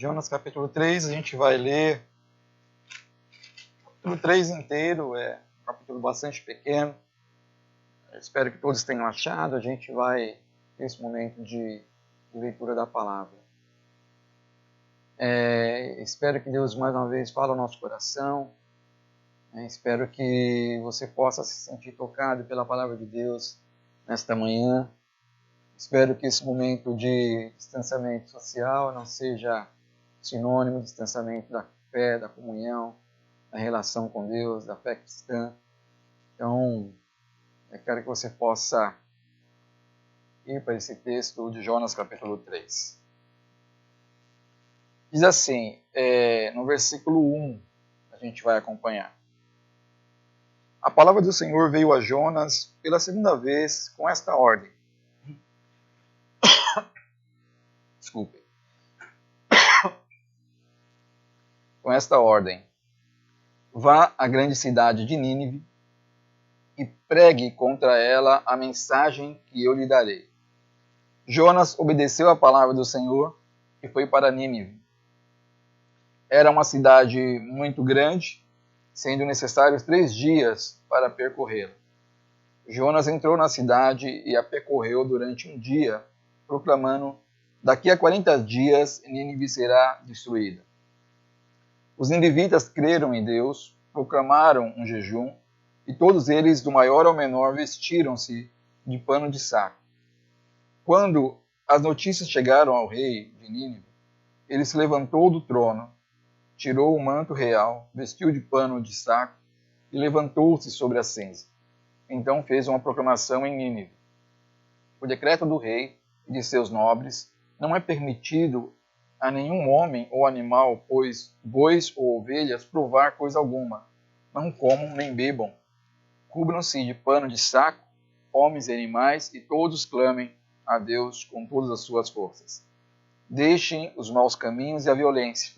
Jonas capítulo 3, a gente vai ler o capítulo 3 inteiro, é um capítulo bastante pequeno. Eu espero que todos tenham achado. A gente vai ter esse momento de leitura da palavra. Espero que Deus mais uma vez fale ao nosso coração. Espero que você possa se sentir tocado pela palavra de Deus nesta manhã. Espero que esse momento de distanciamento social não seja sinônimo de distanciamento da fé, da comunhão, da relação com Deus, da fé cristã. Então, eu quero que você possa ir para esse texto de Jonas capítulo 3. Diz assim, no versículo 1, a gente vai acompanhar. A palavra do Senhor veio a Jonas pela segunda vez com esta ordem. Desculpe. Com esta ordem. Vá à grande cidade de Nínive e pregue contra ela a mensagem que eu lhe darei. Jonas obedeceu a palavra do Senhor e foi para Nínive. Era uma cidade muito grande, sendo necessários 3 dias para percorrê-la. Jonas entrou na cidade e a percorreu durante um dia, proclamando: daqui a 40 dias Nínive será destruída. Os ninivitas creram em Deus, proclamaram um jejum, e todos eles, do maior ao menor, vestiram-se de pano de saco. Quando as notícias chegaram ao rei de Nínive, ele se levantou do trono, tirou o manto real, vestiu de pano de saco e levantou-se sobre a cinza. Então fez uma proclamação em Nínive. Por decreto do rei e de seus nobres, não é permitido a nenhum homem ou animal, pois bois ou ovelhas, provar coisa alguma. Não comam nem bebam. Cubram-se de pano de saco, homens e animais, e todos clamem a Deus com todas as suas forças. Deixem os maus caminhos e a violência.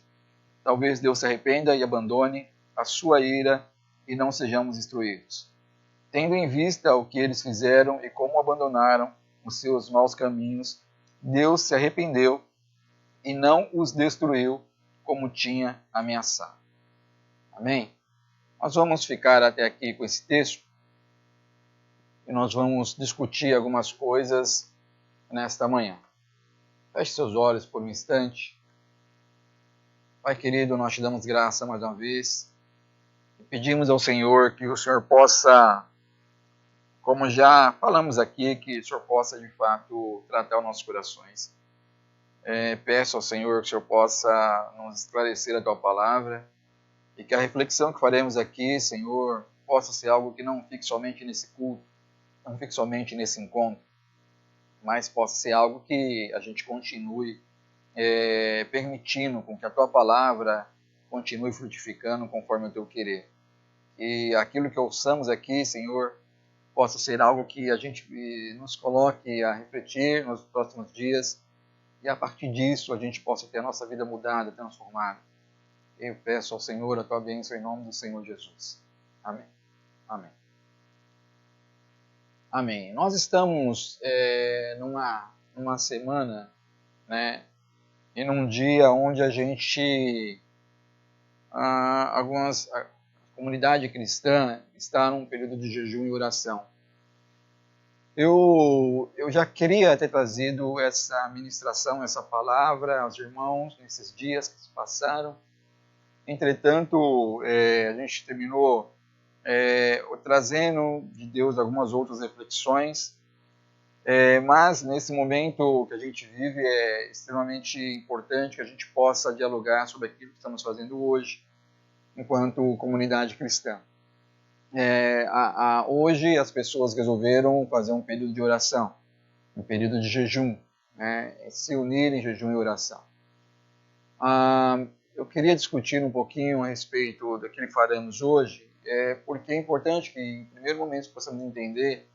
Talvez Deus se arrependa e abandone a sua ira e não sejamos destruídos. Tendo em vista o que eles fizeram e como abandonaram os seus maus caminhos, Deus se arrependeu e não os destruiu como tinha ameaçado. Amém? Nós vamos ficar até aqui com esse texto e nós vamos discutir algumas coisas nesta manhã. Feche seus olhos por um instante. Pai querido, nós te damos graça mais uma vez e pedimos ao Senhor que o Senhor possa, como já falamos aqui, que o Senhor possa de fato tratar os nossos corações. Peço ao Senhor que o Senhor possa nos esclarecer a Tua palavra e que a reflexão que faremos aqui, Senhor, possa ser algo que não fique somente nesse culto, não fique somente nesse encontro, mas possa ser algo que a gente continue permitindo com que a Tua palavra continue frutificando conforme o Teu querer. E aquilo que ouçamos aqui, Senhor, possa ser algo que a gente nos coloque a refletir nos próximos dias e a partir disso a gente possa ter a nossa vida mudada, transformada. Eu peço ao Senhor a Tua bênção em nome do Senhor Jesus. Amém. Amém. Amém. Nós estamos numa semana, né, e num dia onde a comunidade cristã está num período de jejum e oração. Eu já queria ter trazido essa ministração, essa palavra aos irmãos nesses dias que se passaram. Entretanto, a gente terminou trazendo de Deus algumas outras reflexões, mas nesse momento que a gente vive é extremamente importante que a gente possa dialogar sobre aquilo que estamos fazendo hoje, enquanto comunidade cristã. Hoje as pessoas resolveram fazer um período de oração, um período de jejum, se unir em jejum e oração. Eu queria discutir um pouquinho a respeito daquilo que faremos hoje, porque é importante que, em primeiro momento, possamos entender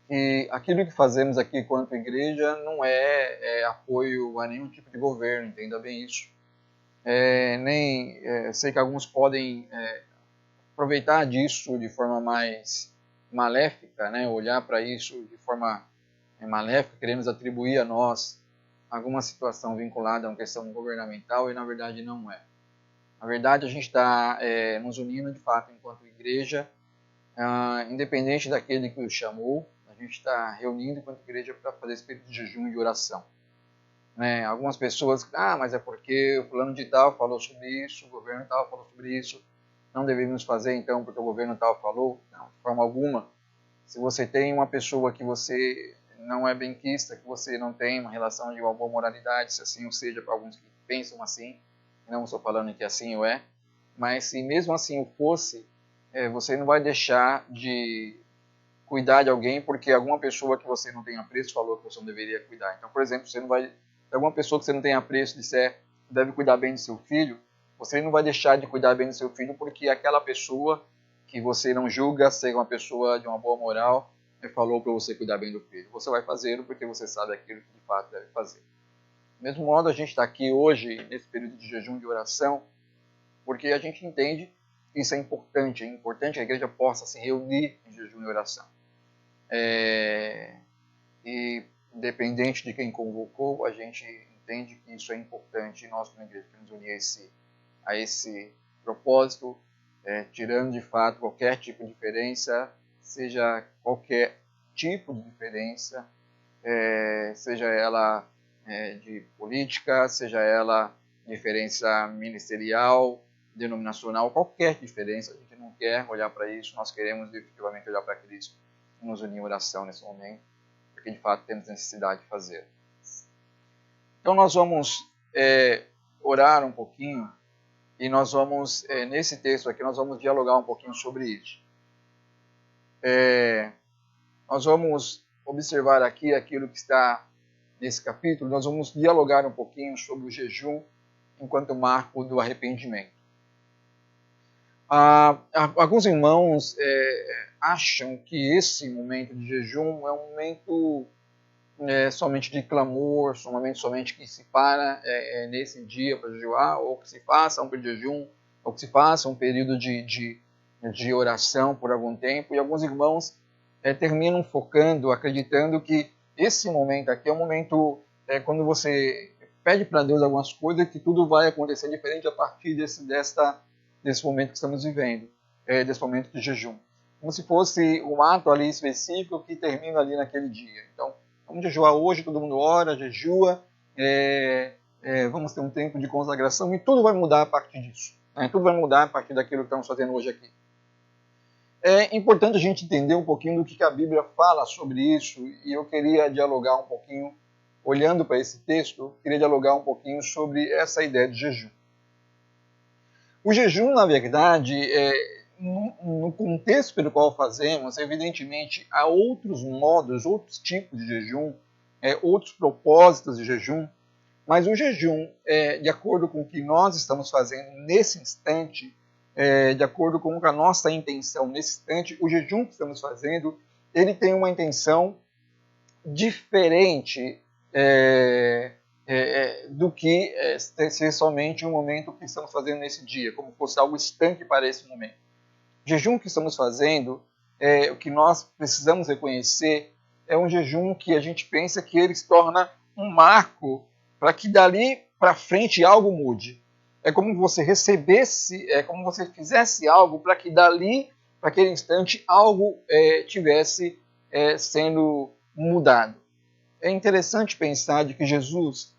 que aquilo que fazemos aqui quanto igreja não é apoio a nenhum tipo de governo, entenda bem isso. Sei que alguns podem aproveitar disso de forma mais maléfica, olhar para isso de forma maléfica, queremos atribuir a nós alguma situação vinculada a uma questão governamental e na verdade não é. Na verdade a gente está nos unindo de fato enquanto igreja, independente daquele que o chamou, a gente está reunindo enquanto igreja para fazer esse período de jejum e de oração. Né? Algumas pessoas, mas é porque o fulano de tal falou sobre isso, o governo tal falou sobre isso, não devemos fazer então porque o governo tal falou. Não, de forma alguma. Se você tem uma pessoa que você não é benquista, que você não tem uma relação de uma boa moralidade, se assim ou seja, para alguns que pensam assim, não estou falando que assim o é, mas se mesmo assim o fosse, você não vai deixar de cuidar de alguém porque alguma pessoa que você não tem apreço falou que você não deveria cuidar. Então, por exemplo, você não vai, se alguma pessoa que você não tem apreço disser que deve cuidar bem do seu filho, você não vai deixar de cuidar bem do seu filho porque aquela pessoa que você não julga ser uma pessoa de uma boa moral falou para você cuidar bem do filho. Você vai fazê-lo porque você sabe aquilo que de fato deve fazer. Do mesmo modo, a gente está aqui hoje, nesse período de jejum e de oração, porque a gente entende que isso é importante que a igreja possa se reunir em jejum e oração. E independente de quem convocou, a gente entende que isso é importante e nós, como igreja, queremos unir a esse propósito, tirando de fato qualquer tipo de diferença, seja qualquer tipo de diferença, seja ela de política, seja ela diferença ministerial, denominacional, qualquer diferença, a gente não quer olhar para isso, nós queremos efetivamente olhar para Cristo e nos unir em oração nesse momento, porque de fato temos necessidade de fazer. Então nós vamos orar um pouquinho e nós vamos, nesse texto aqui, nós vamos dialogar um pouquinho sobre isso. Nós vamos observar aqui aquilo que está nesse capítulo, nós vamos dialogar um pouquinho sobre o jejum enquanto marco do arrependimento. Alguns irmãos acham que esse momento de jejum é um momento somente de clamor, um momento somente que se para nesse dia para jejuar, ou que se faça um período de jejum, ou que se faça um período de oração por algum tempo, e alguns irmãos terminam focando, acreditando que esse momento aqui é um momento quando você pede para Deus algumas coisas, que tudo vai acontecer diferente a partir desse momento que estamos vivendo, desse momento de jejum. Como se fosse um ato ali específico que termina ali naquele dia. Então, vamos jejuar hoje, todo mundo ora, jejua, vamos ter um tempo de consagração e tudo vai mudar a partir disso. Tudo vai mudar a partir daquilo que estamos fazendo hoje aqui. É importante a gente entender um pouquinho do que a Bíblia fala sobre isso, e eu queria dialogar um pouquinho, olhando para esse texto, queria dialogar um pouquinho sobre essa ideia de jejum. O jejum, na verdade, no contexto pelo qual fazemos, evidentemente, há outros modos, outros tipos de jejum, outros propósitos de jejum, mas o jejum, de acordo com o que nós estamos fazendo nesse instante, de acordo com a nossa intenção nesse instante, o jejum que estamos fazendo, ele tem uma intenção diferente do que ser somente um momento que estamos fazendo nesse dia, como fosse algo estanque para esse momento. O jejum que estamos fazendo, o que nós precisamos reconhecer, é um jejum que a gente pensa que ele se torna um marco para que dali para frente algo mude. É como você recebesse, é como você fizesse algo para que dali, para aquele instante, algo tivesse sendo mudado. É interessante pensar de que Jesus,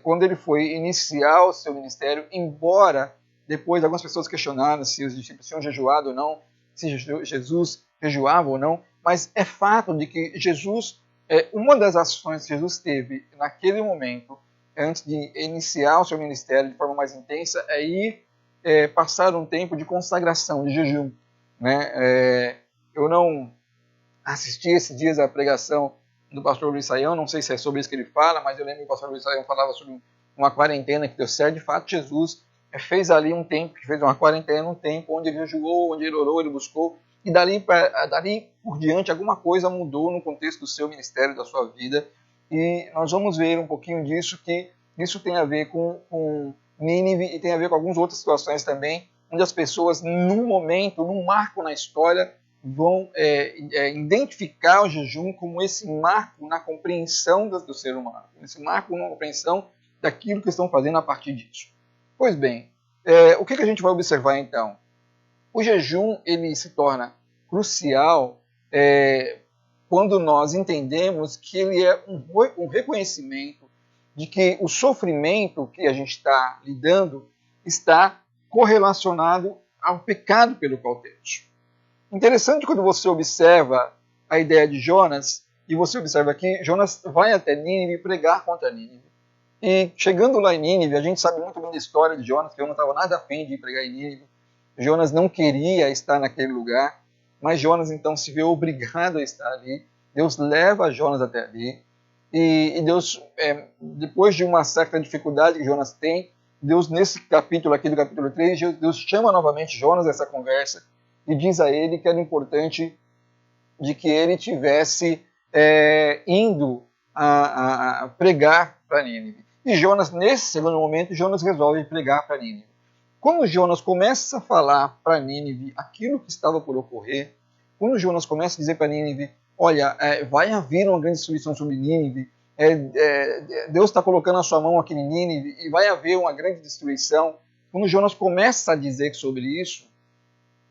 quando ele foi iniciar o seu ministério, embora depois algumas pessoas questionaram se os discípulos tinham jejuado ou não, se Jesus jejuava ou não, mas é fato de que Jesus, uma das ações que Jesus teve naquele momento, antes de iniciar o seu ministério de forma mais intensa, é ir passar um tempo de consagração, de jejum. Né? Eu não assisti esses dias à pregação do pastor Luiz Saião, não sei se é sobre isso que ele fala, mas eu lembro que o pastor Luiz Saião falava sobre uma quarentena que deu certo. De fato, Jesus fez ali um tempo, que fez uma quarentena, um tempo onde ele jejuou, onde ele orou, ele buscou, e dali por diante alguma coisa mudou no contexto do seu ministério, da sua vida, e nós vamos ver um pouquinho disso, que isso tem a ver com Nínive e tem a ver com algumas outras situações também, onde as pessoas, num momento, num marco na história, vão identificar o jejum como esse marco na compreensão do ser humano, esse marco na compreensão daquilo que estão fazendo a partir disso. Pois bem, o que a gente vai observar então? O jejum ele se torna crucial quando nós entendemos que ele é um reconhecimento de que o sofrimento que a gente está lidando está correlacionado ao pecado pelo qual temos. Interessante quando você observa a ideia de Jonas, e você observa aqui, Jonas vai até Nínive pregar contra Nínive. E chegando lá em Nínive, a gente sabe muito bem da história de Jonas, que Jonas não estava nada afim de pregar em Nínive. Jonas não queria estar naquele lugar, mas Jonas então se vê obrigado a estar ali. Deus leva Jonas até ali. E Deus, depois de uma certa dificuldade que Jonas tem, Deus, nesse capítulo aqui do capítulo 3, Deus chama novamente Jonas a essa conversa e diz a ele que era importante de que ele tivesse indo a pregar para Nínive. E Jonas, nesse segundo momento, Jonas resolve pregar para Nínive. Quando Jonas começa a falar para Nínive aquilo que estava por ocorrer, quando Jonas começa a dizer para Nínive, olha, vai haver uma grande destruição sobre Nínive, Deus está colocando a sua mão aqui em Nínive e vai haver uma grande destruição. Quando Jonas começa a dizer sobre isso,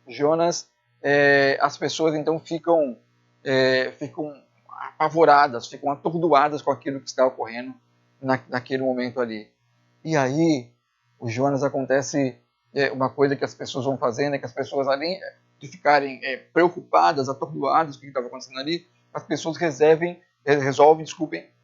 Jonas, as pessoas então ficam apavoradas, ficam atordoadas com aquilo que está ocorrendo naquele momento ali. E aí, o Jonas acontece uma coisa que as pessoas vão fazendo, que as pessoas, além de ficarem preocupadas, atordoadas com o que estava acontecendo ali, as pessoas resolvem,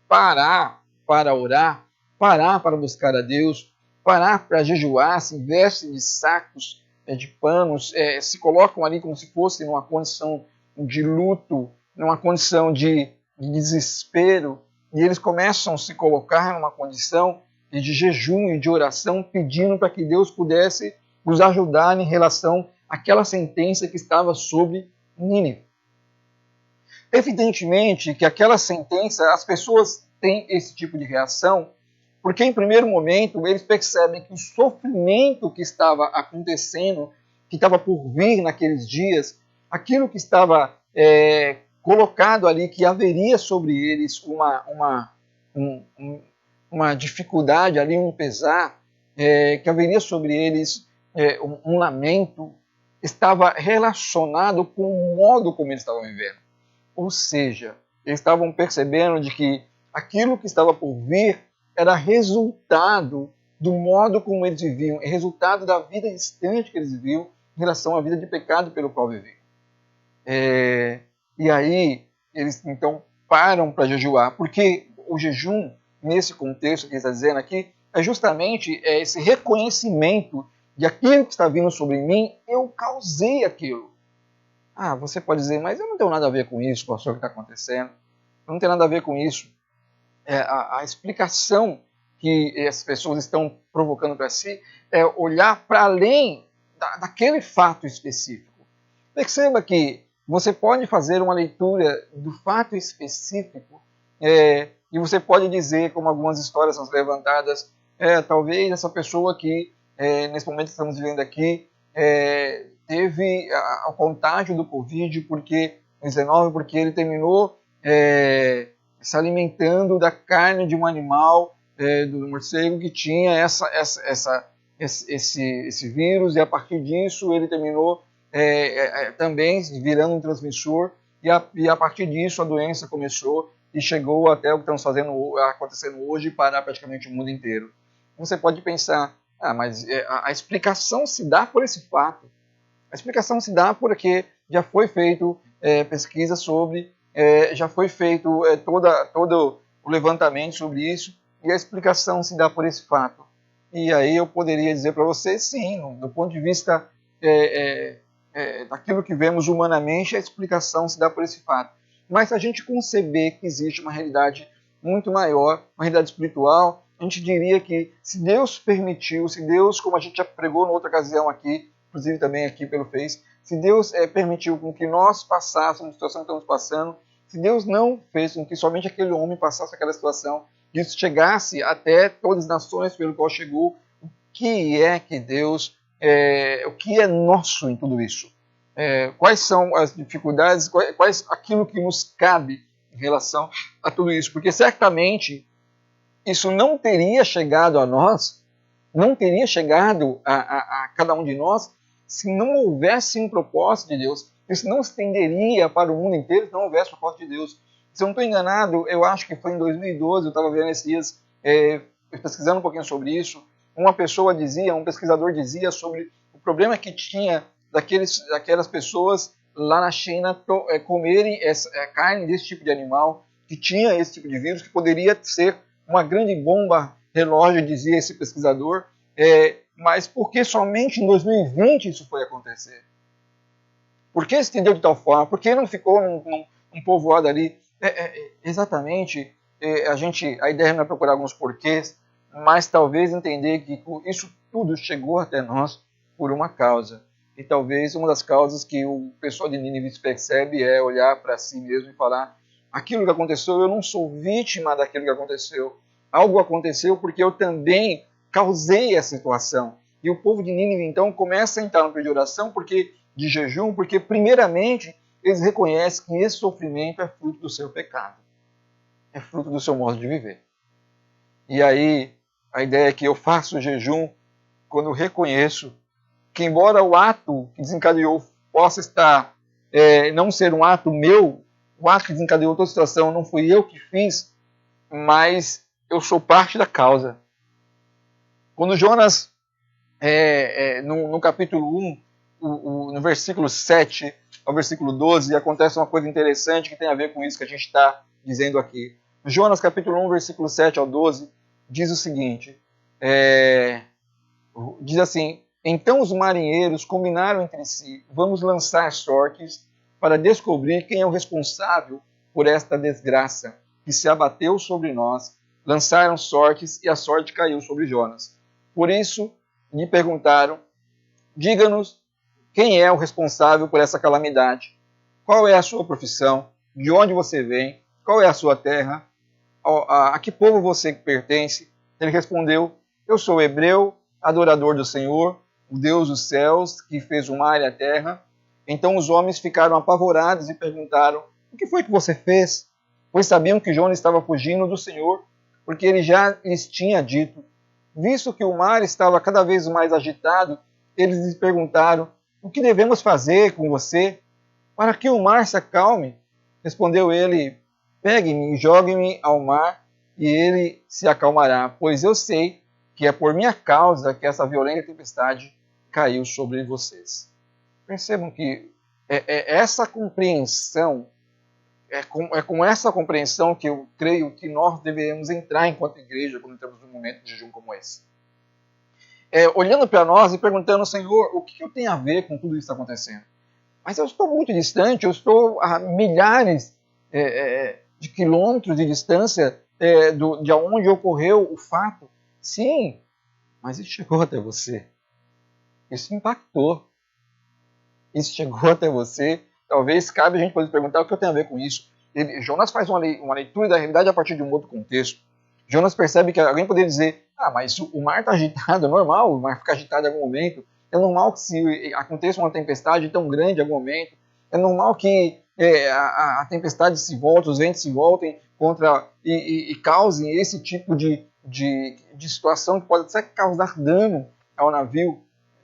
parar para orar, parar para buscar a Deus, parar para jejuar, se vestem de sacos, de panos, se colocam ali como se fosse numa condição de luto, numa condição de desespero, e eles começam a se colocar numa condição de jejum e de oração, pedindo para que Deus pudesse nos ajudar em relação àquela sentença que estava sobre Nínive. Evidentemente que aquela sentença, as pessoas têm esse tipo de reação, porque em primeiro momento eles percebem que o sofrimento que estava acontecendo, que estava por vir naqueles dias, aquilo que estava colocado ali, que haveria sobre eles uma dificuldade ali, um pesar, que haveria sobre eles um lamento, estava relacionado com o modo como eles estavam vivendo. Ou seja, eles estavam percebendo de que aquilo que estava por vir era resultado do modo como eles viviam, é resultado da vida distante que eles viviam em relação à vida de pecado pelo qual viviam. E aí, eles então param para jejuar, porque o jejum, nesse contexto que ele está dizendo aqui, é justamente esse reconhecimento de aquilo que está vindo sobre mim, eu causei aquilo. Você pode dizer, mas eu não tenho nada a ver com isso, pastor, o que está acontecendo. Não tem nada a ver com isso. A explicação que as pessoas estão provocando para si é olhar para além daquele fato específico. Perceba que você pode fazer uma leitura do fato específico e você pode dizer, como algumas histórias são levantadas, talvez essa pessoa que, nesse momento que estamos vivendo aqui, teve o contágio do Covid-19 porque ele terminou se alimentando da carne de um animal, do morcego que tinha esse vírus, e a partir disso ele terminou também virando um transmissor, e a partir disso a doença começou e chegou até o que estamos acontecendo hoje e parar praticamente o mundo inteiro. Você pode pensar, mas a explicação se dá por esse fato. A explicação se dá porque já foi feito pesquisa sobre, já foi feito todo o levantamento sobre isso, e a explicação se dá por esse fato. E aí eu poderia dizer para você, sim, do ponto de vista daquilo que vemos humanamente, a explicação se dá por esse fato. Mas se a gente conceber que existe uma realidade muito maior, uma realidade espiritual, a gente diria que se Deus permitiu, se Deus, como a gente já pregou em outra ocasião aqui, inclusive também aqui pelo Face, se Deus permitiu com que nós passássemos a situação que estamos passando, se Deus não fez com que somente aquele homem passasse aquela situação, e isso chegasse até todas as nações pelo qual chegou, o que é que Deus, o que é nosso em tudo isso? quais são as dificuldades, quais aquilo que nos cabe em relação a tudo isso. Porque certamente isso não teria chegado a nós, não teria chegado a cada um de nós, se não houvesse um propósito de Deus. Isso não se estenderia para o mundo inteiro se não houvesse o propósito de Deus. Se eu não estou enganado, eu acho que foi em 2012, eu estava vendo esses dias, pesquisando um pouquinho sobre isso, uma pessoa dizia, um pesquisador dizia sobre o problema que tinha daquelas pessoas lá na China comerem carne desse tipo de animal, que tinha esse tipo de vírus, que poderia ser uma grande bomba relógio, dizia esse pesquisador, mas por que somente em 2020 isso foi acontecer? Por que se estendeu de tal forma? Por que não ficou num povoado ali? Exatamente, a ideia não é procurar alguns porquês, mas talvez entender que isso tudo chegou até nós por uma causa. E talvez uma das causas que o pessoal de Nínive percebe é olhar para si mesmo e falar: aquilo que aconteceu, eu não sou vítima daquilo que aconteceu. Algo aconteceu porque eu também causei essa situação. E o povo de Nínive então começa a entrar no período de oração, de jejum, porque primeiramente eles reconhecem que esse sofrimento é fruto do seu pecado. É fruto do seu modo de viver. E aí a ideia é que eu faço o jejum quando eu reconheço que, embora o ato que desencadeou possa estar, não ser um ato meu, o ato que desencadeou toda a situação não fui eu que fiz, mas eu sou parte da causa. Quando Jonas, no capítulo 1, no versículo 7 ao versículo 12, acontece uma coisa interessante que tem a ver com isso que a gente está dizendo aqui. Jonas, capítulo 1, versículo 7 ao 12, diz o seguinte, diz assim: então os marinheiros combinaram entre si, vamos lançar sortes para descobrir quem é o responsável por esta desgraça que se abateu sobre nós. Lançaram sortes e a sorte caiu sobre Jonas. Por isso lhe perguntaram: diga-nos quem é o responsável por essa calamidade. Qual é a sua profissão? De onde você vem? Qual é a sua terra? A que povo você pertence? Ele respondeu: eu sou hebreu, adorador do Senhor, o Deus dos céus, que fez o mar e a terra. Então os homens ficaram apavorados e perguntaram: o que foi que você fez? Pois sabiam que Jonas estava fugindo do Senhor, porque ele já lhes tinha dito. Visto que o mar estava cada vez mais agitado, eles lhes perguntaram: o que devemos fazer com você para que o mar se acalme? Respondeu ele: pegue-me e jogue-me ao mar, e ele se acalmará, pois eu sei que é por minha causa que essa violenta tempestade caiu sobre vocês. Percebam que essa compreensão, com essa compreensão que eu creio que nós devemos entrar enquanto igreja quando estamos num momento de jejum como esse. Olhando para nós e perguntando: Senhor, o que eu tenho a ver com tudo isso que está acontecendo? Mas eu estou muito distante, eu estou a milhares de quilômetros de distância de onde ocorreu o fato. Sim, mas isso chegou até você. Isso impactou. Isso chegou até você. Talvez cabe a gente poder perguntar o que eu tenho a ver com isso. Jonas faz uma leitura da realidade a partir de um outro contexto. Jonas percebe que alguém poderia dizer: mas o mar está agitado, é normal, o mar fica agitado em algum momento. É normal que se aconteça uma tempestade tão grande em algum momento. É normal que a tempestade se volte, os ventos se voltem contra e causem esse tipo de situação que pode até causar dano ao navio.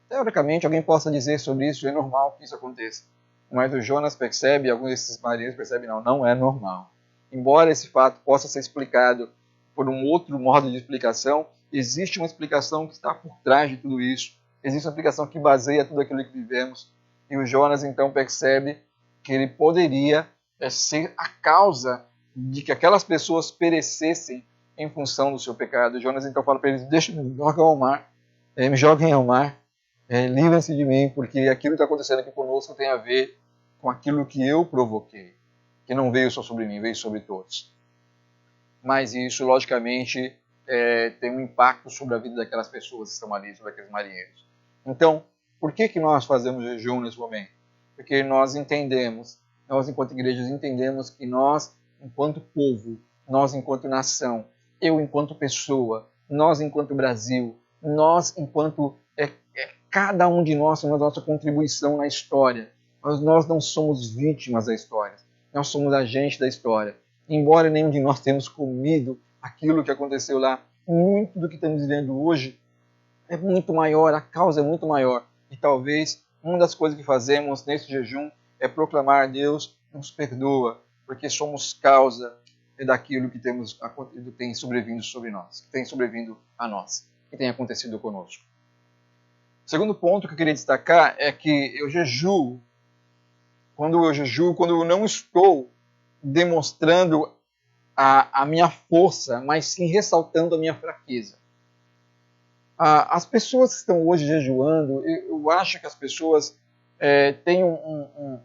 Teoricamente, alguém possa dizer sobre isso: é normal que isso aconteça. Mas o Jonas percebe, alguns desses marinheiros percebem: não é normal. Embora esse fato possa ser explicado por um outro modo de explicação, existe uma explicação que está por trás de tudo isso. Existe uma explicação que baseia tudo aquilo que vivemos. E o Jonas então percebe que ele poderia ser a causa de que aquelas pessoas perecessem em função do seu pecado. O Jonas então fala para eles: me joguem ao mar, livrem-se de mim, porque aquilo que está acontecendo aqui conosco tem a ver com aquilo que eu provoquei, que não veio só sobre mim, veio sobre todos. Mas isso, logicamente, tem um impacto sobre a vida daquelas pessoas que estão ali, sobre aqueles marinheiros. Então, por que nós fazemos jejum nesse momento? Porque nós entendemos, nós enquanto igrejas entendemos que nós, enquanto povo, nós enquanto nação, eu enquanto pessoa, nós enquanto Brasil, nós enquanto cada um de nós temos a nossa contribuição na história. Mas nós não somos vítimas da história. Nós somos agentes da história. Embora nenhum de nós tenhamos comido aquilo que aconteceu lá, muito do que estamos vivendo hoje é muito maior, a causa é muito maior. E talvez uma das coisas que fazemos nesse jejum é proclamar a Deus nos perdoa, porque somos causa daquilo que tem sobrevindo sobre nós, que tem sobrevindo a nós, que tem acontecido conosco. O segundo ponto que eu queria destacar é que eu jejuo, quando eu não estou demonstrando a minha força, mas sim ressaltando a minha fraqueza. As pessoas que estão hoje jejuando, eu acho que as pessoas têm um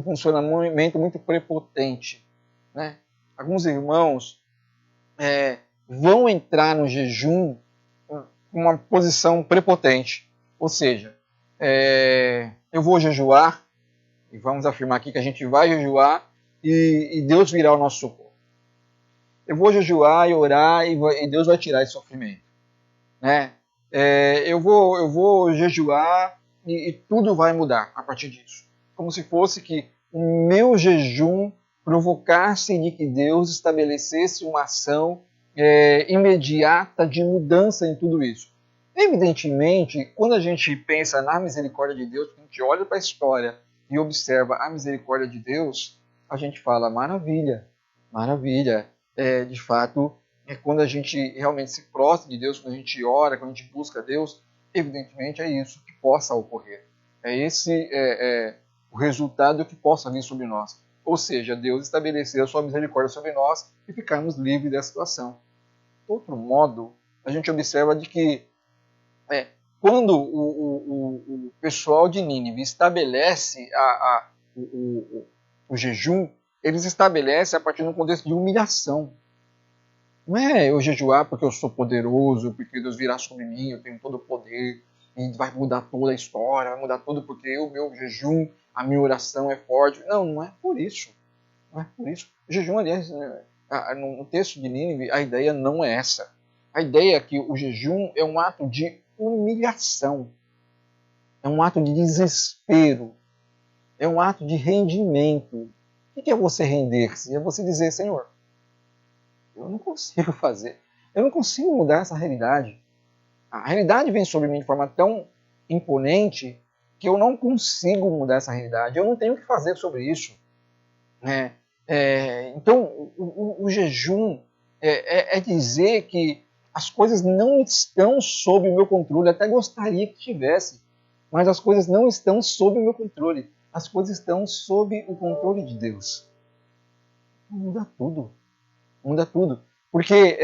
funcionamento muito prepotente. Né? Alguns irmãos vão entrar no jejum com uma posição prepotente. Ou seja, eu vou jejuar, e vamos afirmar aqui que a gente vai jejuar, e Deus virá ao nosso socorro. Eu vou jejuar e orar, e Deus vai tirar esse sofrimento. Né? Eu vou jejuar e tudo vai mudar a partir disso. Como se fosse que o meu jejum provocasse de que Deus estabelecesse uma ação imediata de mudança em tudo isso. Evidentemente, quando a gente pensa na misericórdia de Deus, a gente olha para a história e observa a misericórdia de Deus, a gente fala, maravilha, maravilha. De fato, quando a gente realmente se prostra de Deus, quando a gente ora, quando a gente busca Deus, evidentemente é isso que possa ocorrer. É esse o resultado que possa vir sobre nós. Ou seja, Deus estabelecer a sua misericórdia sobre nós e ficarmos livres dessa situação. De outro modo, a gente observa de que quando o pessoal de Nínive estabelece o jejum, eles estabelecem a partir de um contexto de humilhação. Não é eu jejuar porque eu sou poderoso, porque Deus virá sobre mim, eu tenho todo o poder, e vai mudar toda a história, vai mudar tudo porque o meu jejum, a minha oração é forte. Não, não é por isso. Não é por isso. O jejum, aliás, no texto de Nínive, a ideia não é essa. A ideia é que o jejum é um ato de humilhação, é um ato de desespero, é um ato de rendimento. O que é você render-se? É você dizer, Senhor, eu não consigo fazer, eu não consigo mudar essa realidade. A realidade vem sobre mim de forma tão imponente que eu não consigo mudar essa realidade, eu não tenho o que fazer sobre isso. Então, o jejum é dizer que as coisas não estão sob o meu controle, até gostaria que tivesse, mas as coisas não estão sob o meu controle, as coisas estão sob o controle de Deus. Muda tudo. Muda tudo. Porque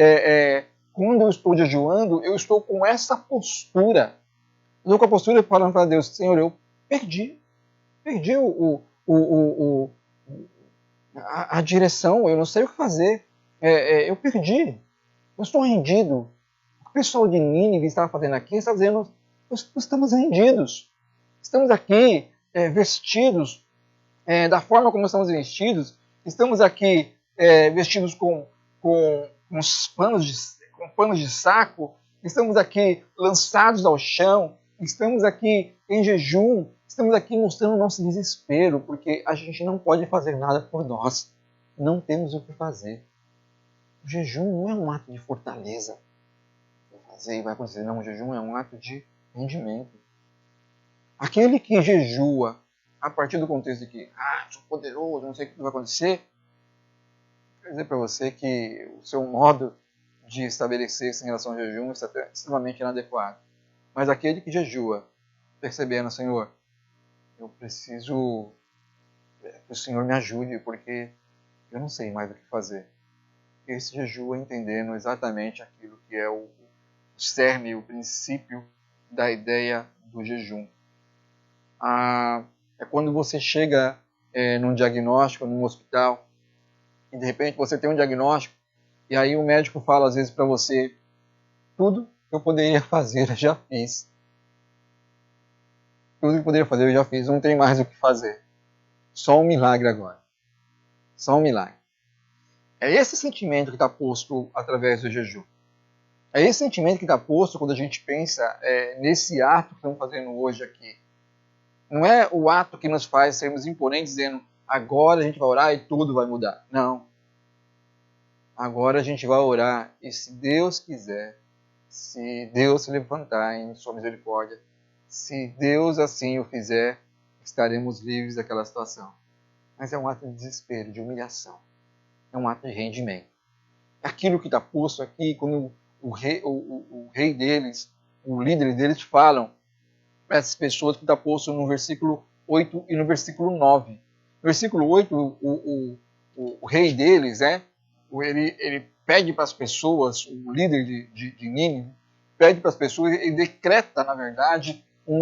quando eu estou jejuando, eu estou com essa postura. Eu estou com a postura falando para Deus, Senhor, eu perdi a direção, eu não sei o que fazer. Eu perdi. Eu estou rendido. O que o pessoal de Nínive estava fazendo aqui, está dizendo, nós estamos rendidos. Estamos aqui vestidos da forma como estamos vestidos. Estamos aqui vestidos com panos de saco, estamos aqui lançados ao chão, estamos aqui em jejum, estamos aqui mostrando o nosso desespero, porque a gente não pode fazer nada por nós, não temos o que fazer. O jejum não é um ato de fortaleza, vai fazer e vai acontecer, não, o jejum é um ato de rendimento. Aquele que jejua a partir do contexto de que, sou poderoso, não sei o que vai acontecer, quero dizer para você que o seu modo de estabelecer-se em relação ao jejum está extremamente inadequado. Mas aquele que jejua, percebendo, Senhor, eu preciso que o Senhor me ajude, porque eu não sei mais o que fazer. Esse jejua entendendo exatamente aquilo que é o cerne, o princípio da ideia do jejum. É quando você chega num diagnóstico, num hospital, e de repente você tem um diagnóstico, e aí o médico fala às vezes para você, tudo que eu poderia fazer eu já fiz. Tudo que eu poderia fazer eu já fiz, não tem mais o que fazer. Só um milagre agora. Só um milagre. É esse sentimento que está posto através do jejum. É esse sentimento que está posto quando a gente pensa nesse ato que estamos fazendo hoje aqui. Não é o ato que nos faz sermos imponentes, dizendo agora a gente vai orar e tudo vai mudar. Não. Agora a gente vai orar e se Deus quiser, se Deus se levantar em sua misericórdia, se Deus assim o fizer, estaremos livres daquela situação. Mas é um ato de desespero, de humilhação. É um ato de rendimento. Aquilo que está posto aqui, quando o rei deles, o líder deles falam para essas pessoas que está posto no versículo 8 e no versículo 9. No versículo 8, o rei deles, ele pede para as pessoas, o líder de Nínive, pede para as pessoas, ele decreta, na verdade, um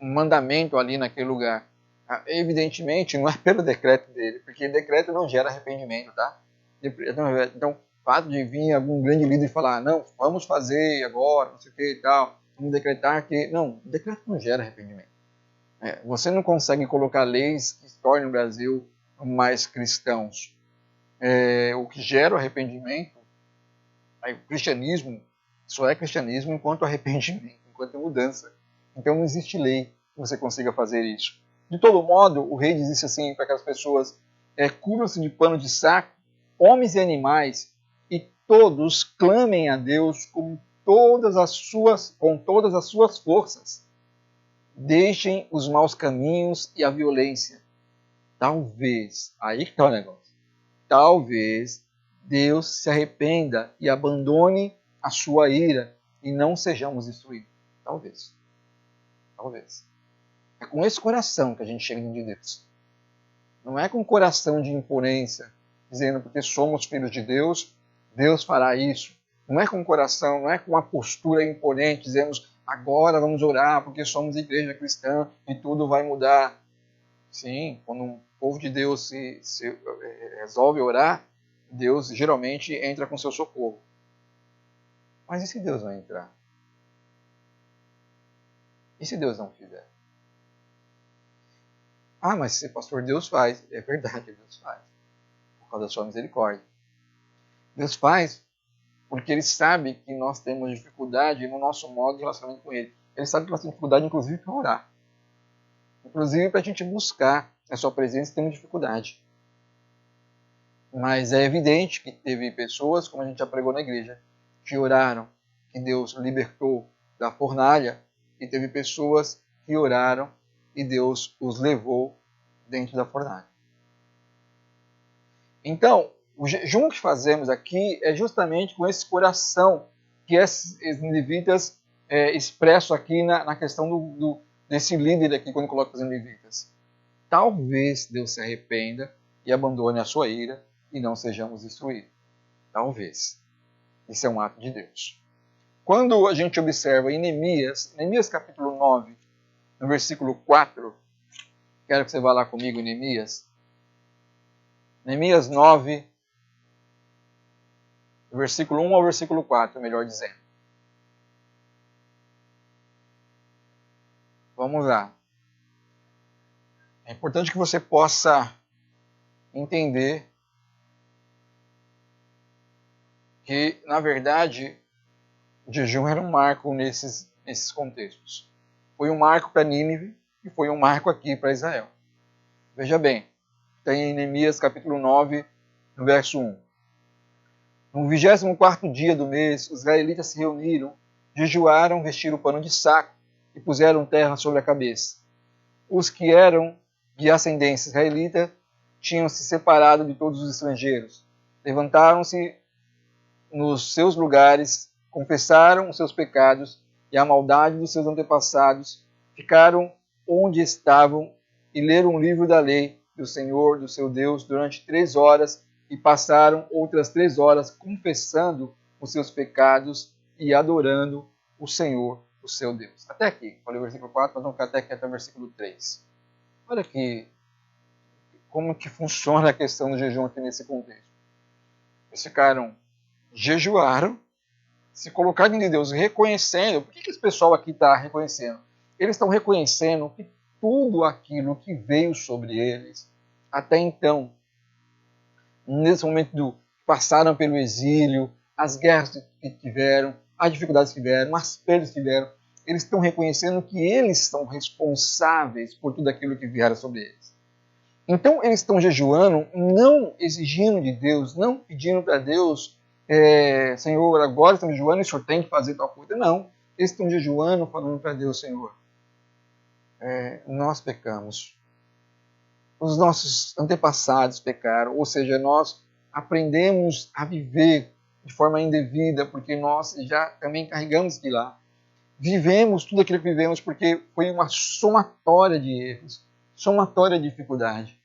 mandamento ali naquele lugar. Evidentemente, não é pelo decreto dele, porque decreto não gera arrependimento, tá? Então, o fato de vir algum grande líder e falar, não, vamos fazer agora, não sei o que e tal, vamos decretar que... Não, decreto não gera arrependimento. Você não consegue colocar leis que tornem o Brasil mais cristãos. O que gera o arrependimento, o cristianismo, só é cristianismo enquanto arrependimento, enquanto mudança. Então não existe lei que você consiga fazer isso. De todo modo, o rei disse assim para aquelas pessoas, cubram-se de pano de saco, homens e animais, e todos clamem a Deus com todas as suas forças. Deixem os maus caminhos e a violência. Talvez, aí que está o negócio, talvez Deus se arrependa e abandone a sua ira e não sejamos destruídos. Talvez. Talvez. É com esse coração que a gente chega de Deus. Não é com coração de imponência, dizendo porque somos filhos de Deus, Deus fará isso. Não é com coração, não é com uma postura imponente, dizemos agora vamos orar porque somos igreja cristã e tudo vai mudar. Sim, quando um povo de Deus se resolve orar, Deus geralmente entra com seu socorro. Mas e se Deus não entrar? E se Deus não fizer? Ah, mas se pastor Deus faz. É verdade, Deus faz. Por causa da sua misericórdia. Deus faz porque Ele sabe que nós temos dificuldade no nosso modo de relacionamento com Ele. Ele sabe que nós temos dificuldade, inclusive, para orar. Inclusive, para a gente buscar a sua presença, temos dificuldade. Mas é evidente que teve pessoas, como a gente já pregou na igreja, que oraram, que Deus libertou da fornalha, e teve pessoas que oraram e Deus os levou dentro da fornalha. Então, o jejum que fazemos aqui é justamente com esse coração que esses levitas expresso aqui na questão desse líder aqui, quando coloca os levitas. Talvez Deus se arrependa e abandone a sua ira e não sejamos destruídos. Talvez. Isso é um ato de Deus. Quando a gente observa em Neemias capítulo 9, no versículo 4, quero que você vá lá comigo em Neemias. Neemias 9, versículo 1 ao versículo 4, melhor dizendo. Vamos lá. É importante que você possa entender que, na verdade, o jejum era um marco nesses contextos. Foi um marco para Nínive e foi um marco aqui para Israel. Veja bem, tem em Neemias capítulo 9, no verso 1. No 24º dia do mês, os israelitas se reuniram, jejuaram, vestiram o pano de saco e puseram terra sobre a cabeça. Os que eram de ascendência israelita tinham se separado de todos os estrangeiros. Levantaram-se nos seus lugares, confessaram os seus pecados e a maldade dos seus antepassados, ficaram onde estavam e leram o livro da lei do Senhor, do seu Deus, durante 3 horas e passaram outras 3 horas confessando os seus pecados e adorando o Senhor, o seu Deus. Até aqui, falei o versículo 4, mas vamos ficar até o versículo 3. Olha aqui como que funciona a questão do jejum aqui nesse contexto. Eles jejuaram, se colocaram em Deus, reconhecendo. Por que esse pessoal aqui está reconhecendo? Eles estão reconhecendo que tudo aquilo que veio sobre eles, até então, nesse momento passaram pelo exílio, as guerras que tiveram, as dificuldades que tiveram, as perdas que tiveram, eles estão reconhecendo que eles são responsáveis por tudo aquilo que vieram sobre eles. Então, eles estão jejuando, não exigindo de Deus, não pedindo para Deus, Senhor, agora estamos jejuando e o Senhor tem que fazer tal coisa. Não, eles estão jejuando, falando para Deus, Senhor, nós pecamos. Os nossos antepassados pecaram, ou seja, nós aprendemos a viver de forma indevida, porque nós já também carregamos de lá. Vivemos tudo aquilo que vivemos porque foi uma somatória de erros, somatória de dificuldade.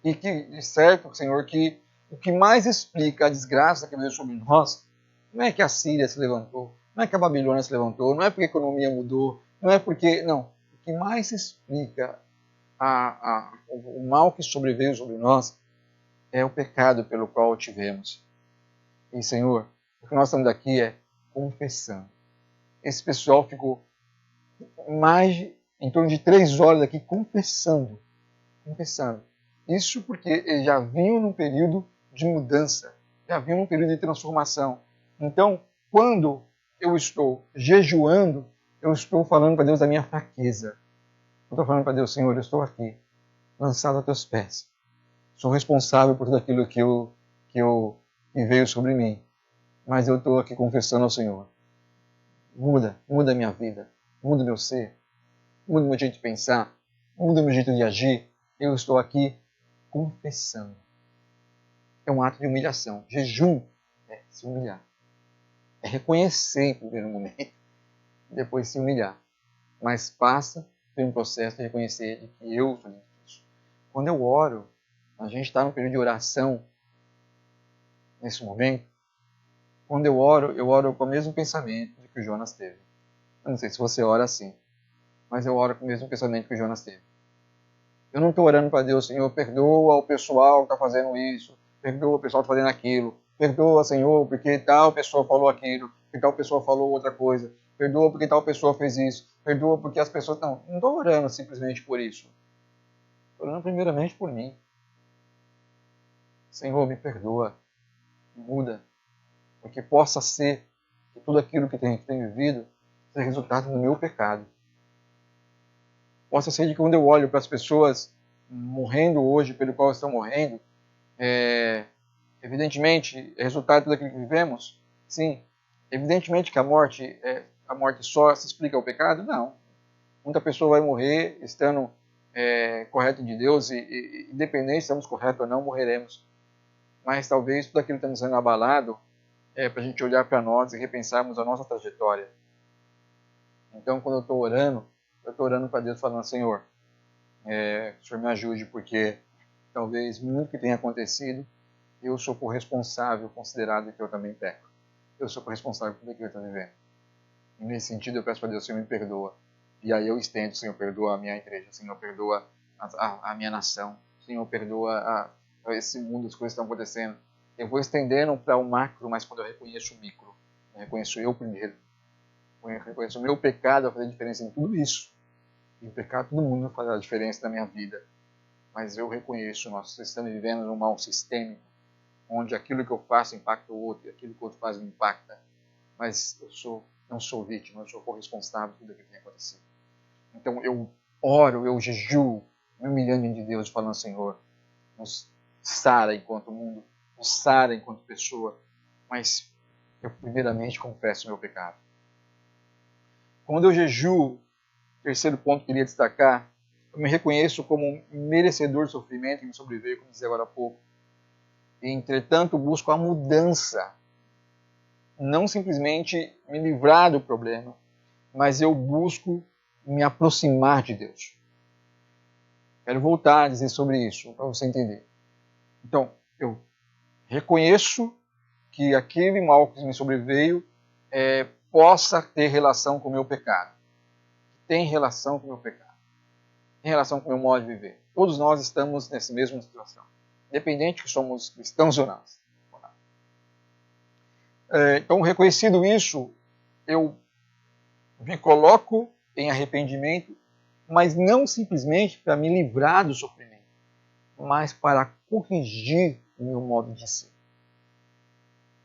E que, de certo, Senhor, que o que mais explica a desgraça que veio sobre nós não é que a Síria se levantou, não é que a Babilônia se levantou, não é porque a economia mudou, não é porque... Não, o que mais explica o mal que sobreveio sobre nós é o pecado pelo qual tivemos. E, Senhor, o que nós estamos aqui é confessando. Esse pessoal ficou em torno de 3 horas aqui confessando. Isso porque eles já vinham num período de mudança, já vinham num período de transformação. Então, quando eu estou jejuando, eu estou falando para Deus da minha fraqueza. Eu estou falando para Deus, Senhor, eu estou aqui, lançado a teus pés. Sou responsável por tudo aquilo que veio sobre mim. Mas eu estou aqui confessando ao Senhor. Muda a minha vida, muda o meu ser, muda o meu jeito de pensar, muda o meu jeito de agir. Eu estou aqui confessando. É um ato de humilhação. Jejum é se humilhar. É reconhecer em primeiro momento, depois se humilhar. Mas passa por um processo de reconhecer de que eu sou difícil. Quando eu oro, a gente está num período de oração, nesse momento. Quando eu oro com o mesmo pensamento que o Jonas teve. Eu não sei se você ora assim, mas eu oro com o mesmo pensamento que o Jonas teve. Eu não estou orando para Deus, Senhor, perdoa o pessoal que está fazendo isso, perdoa o pessoal que está fazendo aquilo, perdoa, Senhor, porque tal pessoa falou aquilo, porque tal pessoa falou outra coisa, perdoa porque tal pessoa fez isso, perdoa porque as pessoas... Não estou orando simplesmente por isso. Estou orando primeiramente por mim. Senhor, me perdoa, muda, porque possa ser que tudo aquilo que tem vivido seja resultado do meu pecado. Possa ser de que quando eu olho para as pessoas morrendo hoje, pelo qual estão morrendo, evidentemente, é resultado de tudo aquilo que vivemos? Sim. Evidentemente que a morte só se explica ao pecado? Não. Muita pessoa vai morrer estando correto de Deus e independente se estamos corretos ou não, morreremos. Mas talvez tudo aquilo que está nos sendo abalado para a gente olhar para nós e repensarmos a nossa trajetória. Então, quando eu estou orando para Deus falando, Senhor, o Senhor me ajude, porque talvez muito que tenha acontecido, eu sou corresponsável, considerado que eu também peco. Eu sou corresponsável por tudo que eu estou vivendo. E nesse sentido eu peço para Deus, Senhor, me perdoa. E aí eu estendo, Senhor, perdoa a minha igreja, Senhor, perdoa a minha nação, Senhor, perdoa esse mundo, as coisas que estão acontecendo. Eu vou estendendo para o macro, mas quando eu reconheço o micro, eu reconheço eu primeiro. Eu reconheço o meu pecado, vai fazer diferença em tudo isso. E o pecado, todo mundo vai fazer a diferença na minha vida. Mas eu reconheço, nós estamos vivendo num mal sistêmico, onde aquilo que eu faço impacta o outro, e aquilo que o outro faz me impacta. Mas eu não sou vítima, eu sou corresponsável por tudo aquilo que tem acontecido. Então eu oro, eu jejuo, me humilhando diante de Deus, falando, Senhor, nos sara enquanto mundo, nos sara enquanto pessoa, mas eu primeiramente confesso o meu pecado. Quando eu jejuo, terceiro ponto que eu queria destacar, eu me reconheço como um merecedor do sofrimento que me sobreveio, como dizia agora há pouco. E, entretanto, busco a mudança. Não simplesmente me livrar do problema, mas eu busco me aproximar de Deus. Quero voltar a dizer sobre isso, para você entender. Então, eu reconheço que aquele mal que me sobreveio possa ter relação com o meu pecado. Tem relação com o meu pecado. Tem relação com o meu modo de viver. Todos nós estamos nessa mesma situação. Independente que somos cristãos ou não. Então, reconhecido isso, eu me coloco em arrependimento, mas não simplesmente para me livrar do sofrimento, mas para corrigir o meu modo de ser.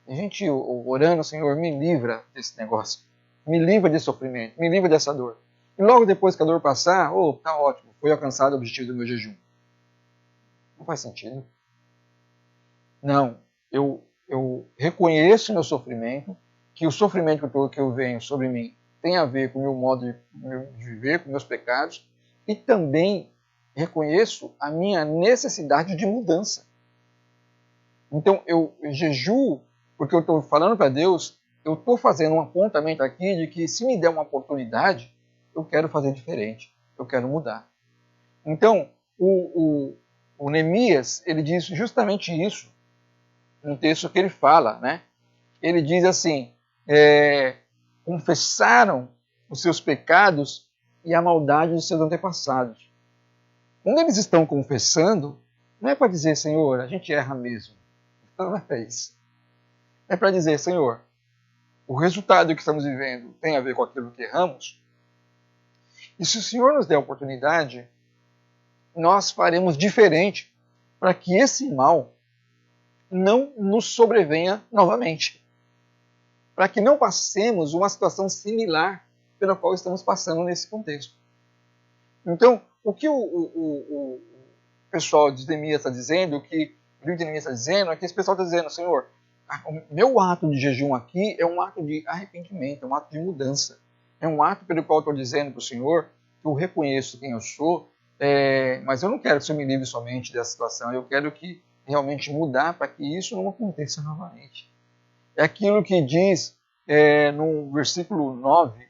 A gente orando, Senhor, me livra desse negócio. Me livra desse sofrimento, me livra dessa dor. E logo depois que a dor passar, tá ótimo, foi alcançado o objetivo do meu jejum. Não faz sentido. Não, eu reconheço o meu sofrimento, que o sofrimento que eu venho sobre mim tem a ver com o meu modo de viver, com meus pecados, e também reconheço a minha necessidade de mudança. Então eu jejuo porque eu estou falando para Deus, eu estou fazendo um apontamento aqui de que se me der uma oportunidade, eu quero fazer diferente, eu quero mudar. Então, o Neemias, ele diz justamente isso, no texto que ele fala, né? Ele diz assim, confessaram os seus pecados e a maldade dos seus antepassados. Quando eles estão confessando, não é para dizer, Senhor, a gente erra mesmo. Não é para isso. É para dizer, Senhor, o resultado que estamos vivendo tem a ver com aquilo que erramos. E se o Senhor nos der a oportunidade, nós faremos diferente para que esse mal não nos sobrevenha novamente. Para que não passemos uma situação similar pela qual estamos passando nesse contexto. Então, o que o pessoal de Neemias está dizendo, o que o livro de Neemias está dizendo, é que esse pessoal está dizendo, Senhor, o meu ato de jejum aqui é um ato de arrependimento, é um ato de mudança. É um ato pelo qual eu estou dizendo para o Senhor que eu reconheço quem eu sou, mas eu não quero que o Senhor me livre somente dessa situação, eu quero que realmente mudar para que isso não aconteça novamente. É aquilo que diz no versículo 9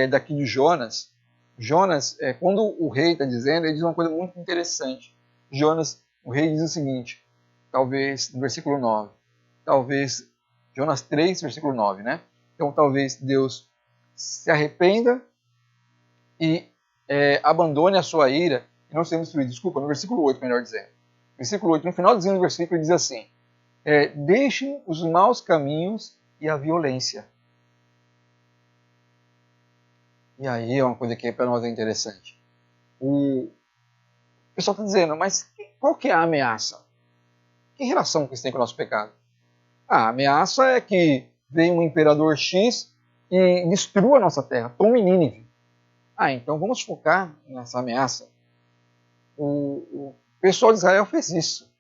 daqui de Jonas. Jonas, quando o rei está dizendo, ele diz uma coisa muito interessante. Jonas, o rei diz o seguinte, talvez no versículo 9, talvez Jonas 3, versículo 9, né? Então talvez Deus se arrependa e abandone a sua ira e não seja destruído. Desculpa, no versículo 8, melhor dizendo. Versículo 8, no finalzinho do versículo, ele diz assim, deixem os maus caminhos e a violência. E aí é uma coisa que para nós é interessante. O pessoal está dizendo, mas qual que é a ameaça? Que relação que isso tem com o nosso pecado? A ameaça é que venha um imperador X e destrua a nossa terra, tome Nínive. Então vamos focar nessa ameaça. O pessoal de Israel fez isso.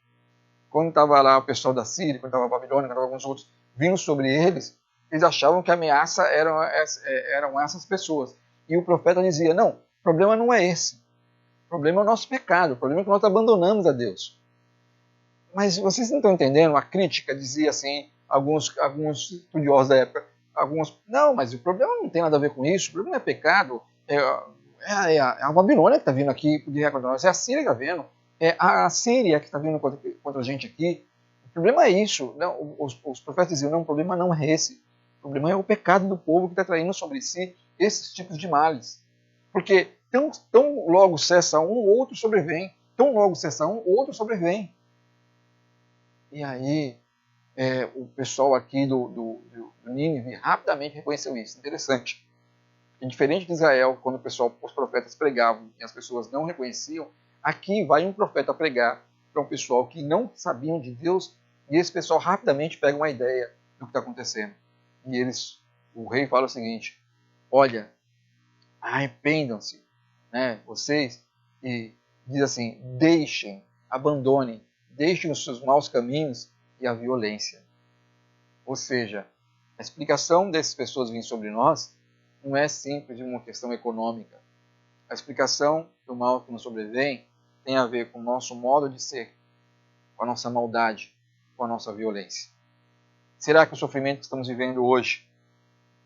Quando estava lá o pessoal da Síria, quando estava a Babilônia, quando estava alguns outros vindo sobre eles, eles achavam que a ameaça eram essas pessoas. E o profeta dizia, não, o problema não é esse. O problema é o nosso pecado, o problema é que nós abandonamos a Deus. Mas vocês não estão entendendo? A crítica dizia assim, alguns estudiosos da época, não, mas o problema não tem nada a ver com isso, o problema é pecado, é a Babilônia que está vindo aqui contra nós, é a Síria que está vindo, é a Síria que está vindo contra a gente aqui. O problema é isso. Não, os profetas diziam, não, o problema não é esse. O problema é o pecado do povo que está traindo sobre si esses tipos de males. Porque tão logo cessa um, o outro sobrevém. Tão logo cessa um, o outro sobrevém. E aí, o pessoal aqui do Nínive rapidamente reconheceu isso. Interessante. E diferente de Israel, quando os profetas pregavam e as pessoas não reconheciam, aqui vai um profeta pregar para um pessoal que não sabiam de Deus e esse pessoal rapidamente pega uma ideia do que está acontecendo. E o rei fala o seguinte, olha, arrependam-se, né, vocês, e diz assim, abandonem, deixem os seus maus caminhos e a violência. Ou seja, a explicação dessas pessoas vindo sobre nós não é simples de uma questão econômica. A explicação do mal que nos sobrevém tem a ver com o nosso modo de ser, com a nossa maldade, com a nossa violência. Será que o sofrimento que estamos vivendo hoje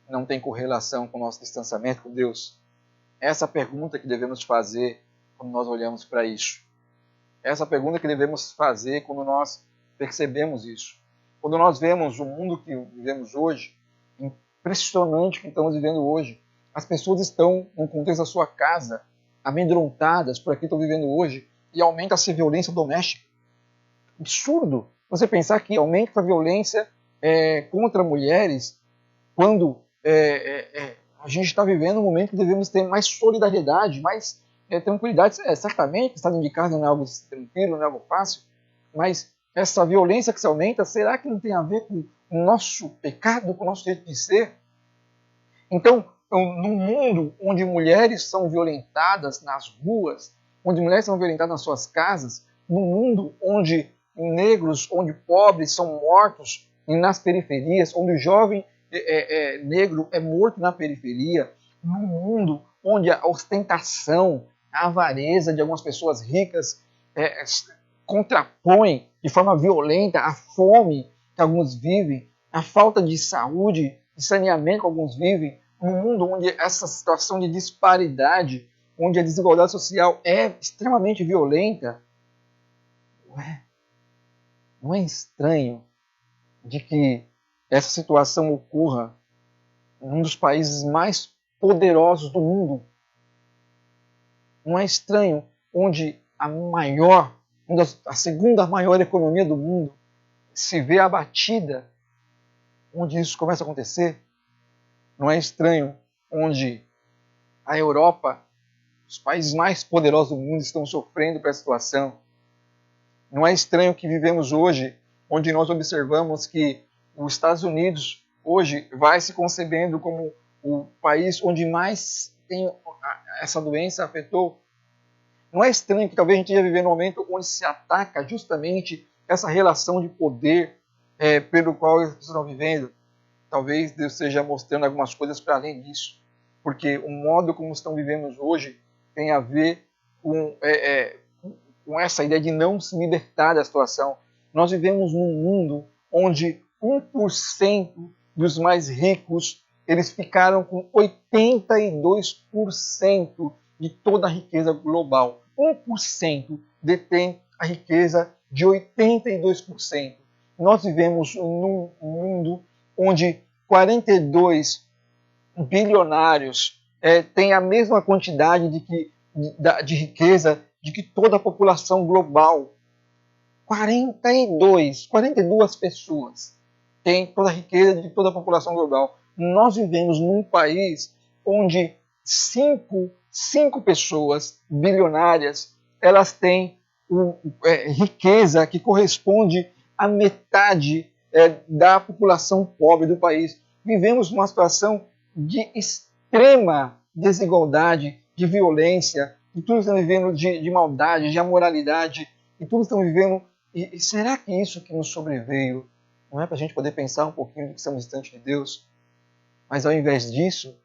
não tem correlação com o nosso distanciamento com Deus? Essa pergunta que devemos fazer quando nós olhamos para isso. Essa pergunta que devemos fazer quando nós percebemos isso. Quando nós vemos o mundo que vivemos hoje, impressionante que estamos vivendo hoje. As pessoas estão, no contexto da sua casa, amedrontadas por aquilo que estão vivendo hoje, e aumenta-se a violência doméstica. Absurdo você pensar que aumenta a violência contra mulheres quando a gente está vivendo um momento que devemos ter mais solidariedade, mais tranquilidade. Certamente, estar dentro de casa não é algo tranquilo, não é algo fácil, mas essa violência que se aumenta, será que não tem a ver com o nosso pecado, com o nosso jeito de ser? Então, num mundo onde mulheres são violentadas nas ruas, onde mulheres são violentadas nas suas casas, num mundo onde negros, onde pobres são mortos nas periferias, onde o jovem negro é morto na periferia, num mundo onde a ostentação, a avareza de algumas pessoas ricas contrapõe de forma violenta a fome que alguns vivem, a falta de saúde, de saneamento que alguns vivem, num mundo onde essa situação de disparidade, onde a desigualdade social é extremamente violenta, não é estranho de que essa situação ocorra em um dos países mais poderosos do mundo. Não é estranho onde a segunda maior economia do mundo se vê abatida, onde isso começa a acontecer. Não é estranho onde a Europa, os países mais poderosos do mundo, estão sofrendo com essa situação. Não é estranho que vivemos hoje, onde nós observamos que os Estados Unidos hoje vai se concebendo como o país onde mais essa doença afetou. Não é estranho que talvez a gente esteja vivendo um momento onde se ataca justamente essa relação de poder pelo qual as pessoas estão vivendo. Talvez Deus esteja mostrando algumas coisas para além disso, porque o modo como estão vivendo hoje tem a ver com essa ideia de não se libertar da situação. Nós vivemos num mundo onde 1% dos mais ricos eles ficaram com 82% de toda a riqueza global. 1% detém a riqueza de 82%. Nós vivemos num mundo onde 42 bilionários têm a mesma quantidade de riqueza de que toda a população global. 42 pessoas têm toda a riqueza de toda a população global. Nós vivemos num país onde cinco pessoas bilionárias elas têm riqueza que corresponde à metade da população pobre do país. Vivemos numa situação de extrema desigualdade, de violência, e todos estão vivendo de maldade, de amoralidade, e todos estão vivendo. E será que isso que nos sobreveio não é para a gente poder pensar um pouquinho de que somos distantes de Deus? Mas ao invés disso,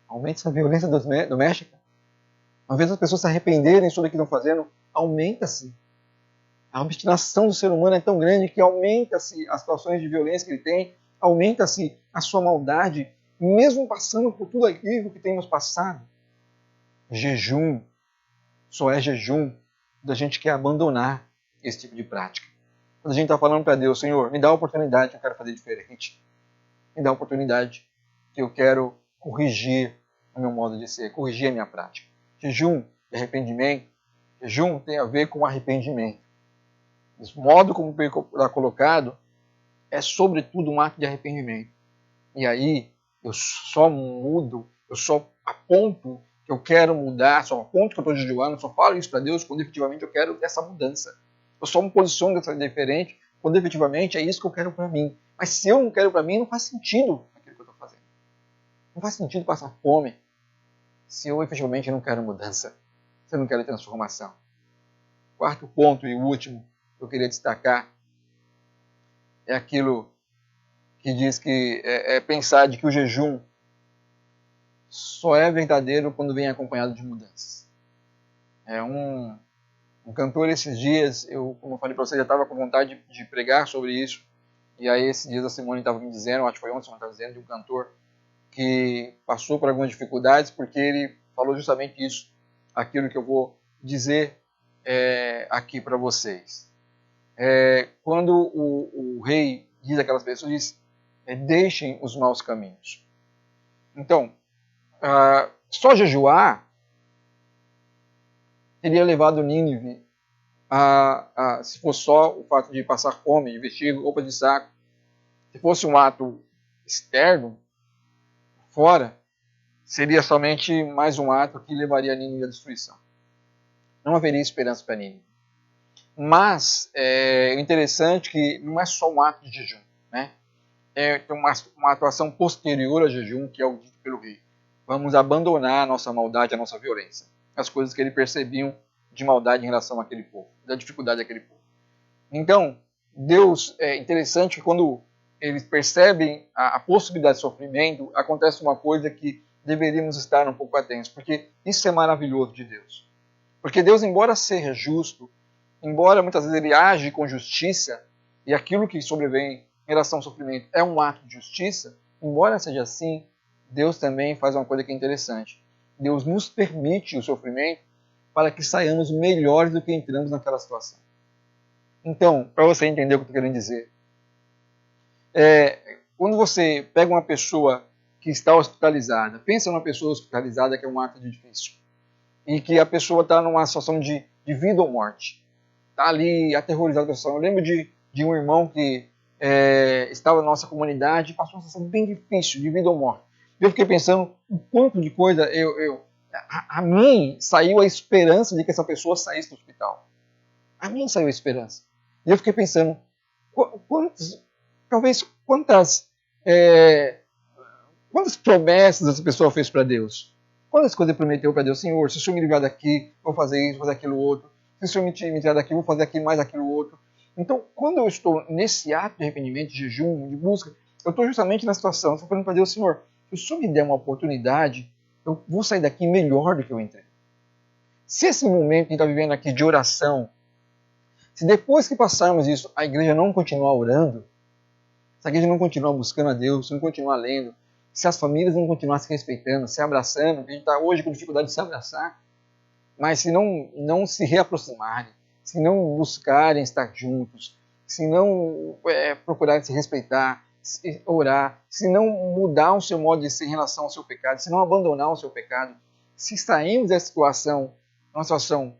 aumenta essa violência doméstica. Ao invés das pessoas se arrependerem sobre o que estão fazendo, aumenta-se. A obstinação do ser humano é tão grande que aumenta-se as situações de violência que ele tem, aumenta-se a sua maldade, mesmo passando por tudo aquilo que temos passado. Jejum só é jejum quando a gente quer abandonar esse tipo de prática. Quando a gente está falando para Deus, Senhor, me dá a oportunidade que eu quero fazer diferente. Me dá a oportunidade que eu quero corrigir o meu modo de ser, corrigir a minha prática. Jejum e arrependimento. Jejum tem a ver com arrependimento. O modo como está colocado é sobretudo um ato de arrependimento. E aí eu só mudo, eu só aponto que eu quero mudar, só aponto que eu estou jejuando, só falo isso para Deus quando efetivamente eu quero essa mudança. Eu só me posiciono dessa diferente quando efetivamente é isso que eu quero para mim. Mas se eu não quero para mim, não faz sentido aquilo que eu estou fazendo. Não faz sentido passar fome se eu efetivamente não quero mudança, se eu não quero transformação. Quarto ponto e último que eu queria destacar é aquilo que diz que é pensar de que o jejum só é verdadeiro quando vem acompanhado de mudanças. Um cantor esses dias, como eu falei para você, já estava com vontade de pregar sobre isso, e aí esses dias a Simone estava me dizendo, acho que foi ontem, a Simone estava dizendo, de um cantor que passou por algumas dificuldades porque ele falou justamente isso, aquilo que eu vou dizer aqui para vocês. Quando o rei diz àquelas pessoas, diz, deixem os maus caminhos. Então, só jejuar teria levado Nínive se fosse só o fato de passar fome, de vestir roupa de saco, se fosse um ato externo, fora, seria somente mais um ato que levaria Nínive à destruição. Não haveria esperança para Nínive. Mas é interessante que não é só um ato de jejum, né? Tem uma atuação posterior ao jejum, que é o pelo rei. Vamos abandonar a nossa maldade, a nossa violência. As coisas que eles percebiam de maldade em relação àquele povo, da dificuldade daquele povo. Então, Deus, é interessante que quando eles percebem a possibilidade de sofrimento, acontece uma coisa que deveríamos estar um pouco atentos, porque isso é maravilhoso de Deus. Porque Deus, embora seja justo, embora muitas vezes ele age com justiça, e aquilo que sobrevém em relação ao sofrimento é um ato de justiça, embora seja assim, Deus também faz uma coisa que é interessante. Deus nos permite o sofrimento para que saiamos melhores do que entramos naquela situação. Então, para você entender o que eu estou querendo dizer, quando você pega uma pessoa que está hospitalizada, pensa numa pessoa hospitalizada que é um ato difícil, e que a pessoa está numa situação de vida ou morte, está ali aterrorizada com a situação. Eu lembro de um irmão que estava na nossa comunidade e passou uma situação bem difícil, de vida ou morte. Eu fiquei pensando o quanto de coisa a mim saiu a esperança de que essa pessoa saísse do hospital. A mim saiu a esperança. E eu fiquei pensando, quantas promessas essa pessoa fez para Deus? Quantas coisas ele prometeu para Deus? Senhor, se o Senhor me livrar daqui, vou fazer isso, vou fazer aquilo outro. Se o Senhor me tirar daqui, vou fazer aquilo mais aquilo outro. Então, quando eu estou nesse ato de arrependimento, de jejum, de busca, eu estou justamente na situação, estou falando para Deus, Senhor, se o Senhor me der uma oportunidade, eu vou sair daqui melhor do que eu entrei. Se esse momento que a gente está vivendo aqui de oração, se depois que passarmos isso, a igreja não continuar orando, se a igreja não continuar buscando a Deus, se não continuar lendo, se as famílias não continuar se respeitando, se abraçando, porque a gente está hoje com dificuldade de se abraçar, mas se não se reaproximarem, se não buscarem estar juntos, se não procurarem se respeitar, se orar, se não mudar o seu modo de ser em relação ao seu pecado, se não abandonar o seu pecado, se sairmos dessa situação, uma situação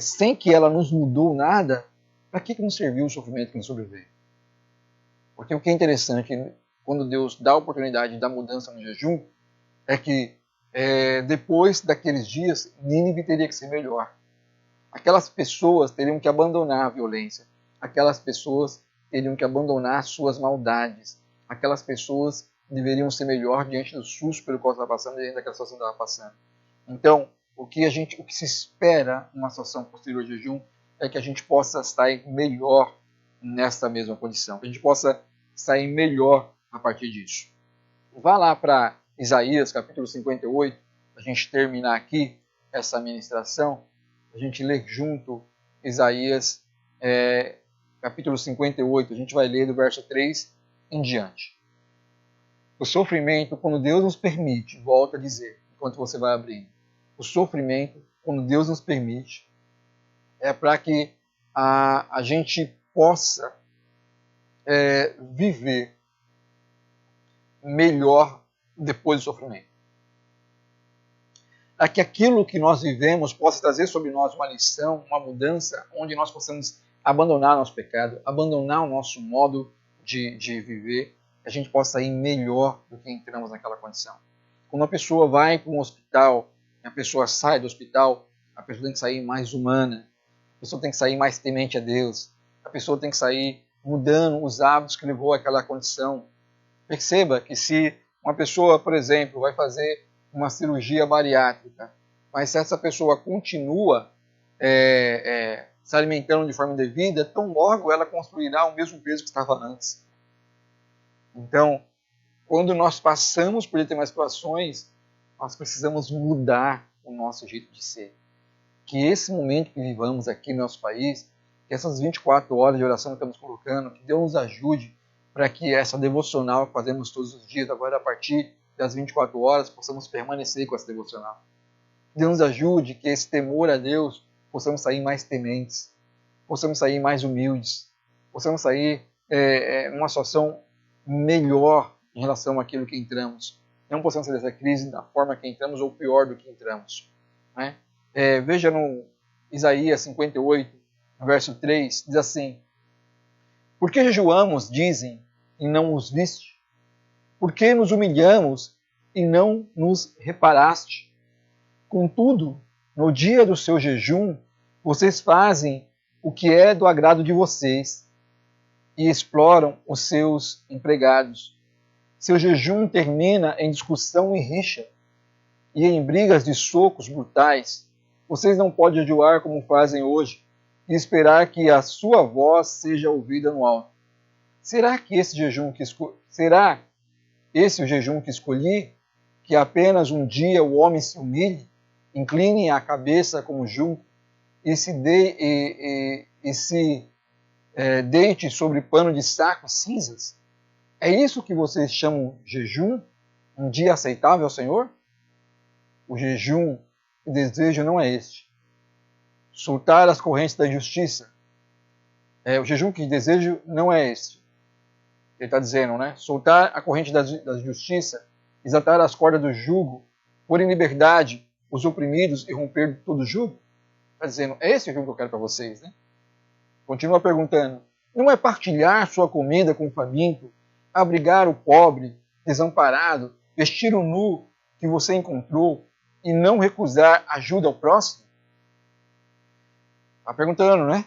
sem que ela nos mudou nada, para que nos serviu o sofrimento que nos sobreveio? Porque o que é interessante, quando Deus dá a oportunidade da mudança no jejum, é que depois daqueles dias, Nínive teria que ser melhor. Aquelas pessoas teriam que abandonar a violência. Aquelas pessoas teriam que abandonar suas maldades. Aquelas pessoas deveriam ser melhor diante do susto pelo qual estava passando, diante daquela situação que estava passando. Então, o que se espera numa situação posterior ao jejum é que a gente possa sair melhor nessa mesma condição, que a gente possa sair melhor a partir disso. Vá lá para Isaías, capítulo 58, a gente terminar aqui essa ministração, a gente ler junto Isaías, capítulo 58, a gente vai ler do verso 3 em diante. O sofrimento, quando Deus nos permite, volta a dizer, enquanto você vai abrindo, o sofrimento, quando Deus nos permite, é para que a gente possa viver melhor depois do sofrimento. Para que aquilo que nós vivemos possa trazer sobre nós uma lição, uma mudança, onde nós possamos abandonar nosso pecado, abandonar o nosso modo de viver, que a gente possa ir melhor do que entramos naquela condição. Quando uma pessoa vai para um hospital, a pessoa sai do hospital, a pessoa tem que sair mais humana, a pessoa tem que sair mais temente a Deus, a pessoa tem que sair mudando os hábitos que levou àquela condição. Perceba que se uma pessoa, por exemplo, vai fazer uma cirurgia bariátrica, mas se essa pessoa continua se alimentando de forma indevida, tão logo ela construirá o mesmo peso que estava antes. Então, quando nós passamos por determinadas situações, nós precisamos mudar o nosso jeito de ser. Que esse momento que vivamos aqui no nosso país, que essas 24 horas de oração que estamos colocando, que Deus nos ajude para que essa devocional que fazemos todos os dias, agora a partir das 24 horas, possamos permanecer com essa devocional. Que Deus nos ajude, que esse temor a Deus, possamos sair mais tementes, possamos sair mais humildes, possamos sair numa situação melhor em relação àquilo que entramos. Não possamos sair dessa crise da forma que entramos ou pior do que entramos. Né? Veja no Isaías 58, verso 3, diz assim: Por que jejuamos, dizem, e não os viste? Por que nos humilhamos e não nos reparaste? Contudo, no dia do seu jejum, vocês fazem o que é do agrado de vocês e exploram os seus empregados. Seu jejum termina em discussão e rixa, e em brigas de socos brutais. Vocês não podem jejuar como fazem hoje, e esperar que a sua voz seja ouvida no alto. Será esse o jejum que escolhi? Que apenas um dia o homem se humilhe, incline a cabeça como junco, e se deite sobre pano de saco e cinzas? É isso que vocês chamam jejum? Um dia aceitável ao Senhor? O jejum e desejo não é este. Soltar as correntes da injustiça. O jejum que desejo não é este. Ele está dizendo, né? Soltar a corrente da justiça, desatar as cordas do jugo, pôr em liberdade os oprimidos e romper todo jugo. Está dizendo, é esse o jugo que eu quero para vocês, né? Continua perguntando, não é partilhar sua comida com o faminto, abrigar o pobre, desamparado, vestir o nu que você encontrou e não recusar ajuda ao próximo? Está perguntando, né?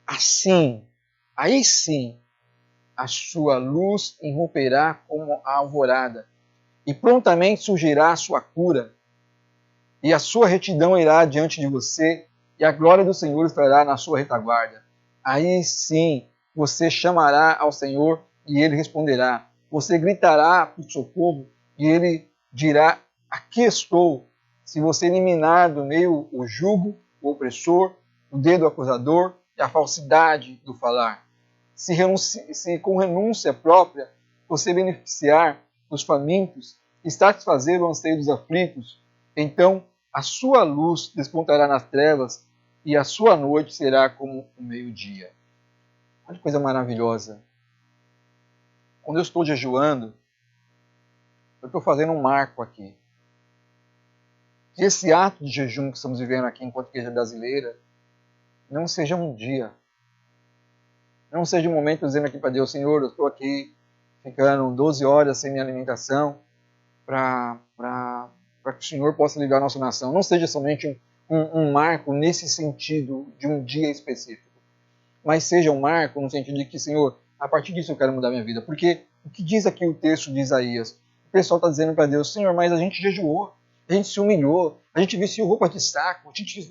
Assim, aí sim, a sua luz irromperá como a alvorada, e prontamente surgirá a sua cura, e a sua retidão irá diante de você, e a glória do Senhor estará na sua retaguarda. Aí sim, você chamará ao Senhor, e ele responderá. Você gritará por socorro, e ele dirá, aqui estou. Se você eliminar do meio o jugo, o opressor, o dedo acusador e a falsidade do falar. Se com renúncia própria você beneficiar os famintos e satisfazer o anseio dos aflitos, então a sua luz despontará nas trevas e a sua noite será como o meio-dia. Olha que coisa maravilhosa. Quando eu estou jejuando, eu estou fazendo um marco aqui. Que esse ato de jejum que estamos vivendo aqui enquanto igreja brasileira não seja um dia. Não seja um momento dizendo aqui para Deus, Senhor, eu estou aqui ficando 12 horas sem minha alimentação para que o Senhor possa livrar a nossa nação. Não seja somente um marco nesse sentido de um dia específico, mas seja um marco no sentido de que, Senhor, a partir disso eu quero mudar minha vida. Porque o que diz aqui o texto de Isaías? O pessoal está dizendo para Deus, Senhor, mas a gente jejuou, a gente se humilhou, a gente vestiu roupa de saco, a gente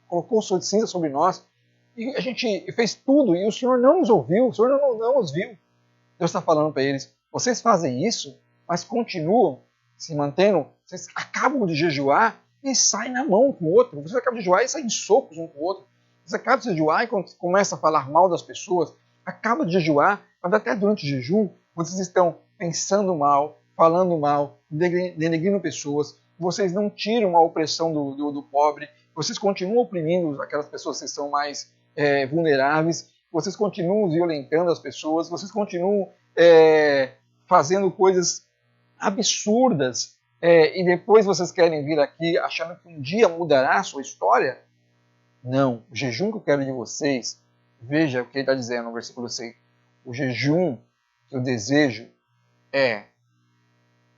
colocou o sol de cinza sobre nós, e a gente fez tudo, e o Senhor não nos ouviu, o Senhor não nos viu. Deus está falando para eles, vocês fazem isso, mas continuam se mantendo, vocês acabam de jejuar e saem na mão um com o outro, vocês acabam de jejuar e saem em socos um com o outro, vocês acabam de jejuar e quando começa a falar mal das pessoas, acaba de jejuar, mas até durante o jejum, vocês estão pensando mal, falando mal, denegrindo pessoas, vocês não tiram a opressão do pobre, vocês continuam oprimindo aquelas pessoas que são mais vulneráveis, vocês continuam violentando as pessoas, vocês continuam fazendo coisas absurdas, e depois vocês querem vir aqui achando que um dia mudará a sua história? Não, o jejum que eu quero de vocês, veja o que ele está dizendo no versículo 6, o jejum que eu desejo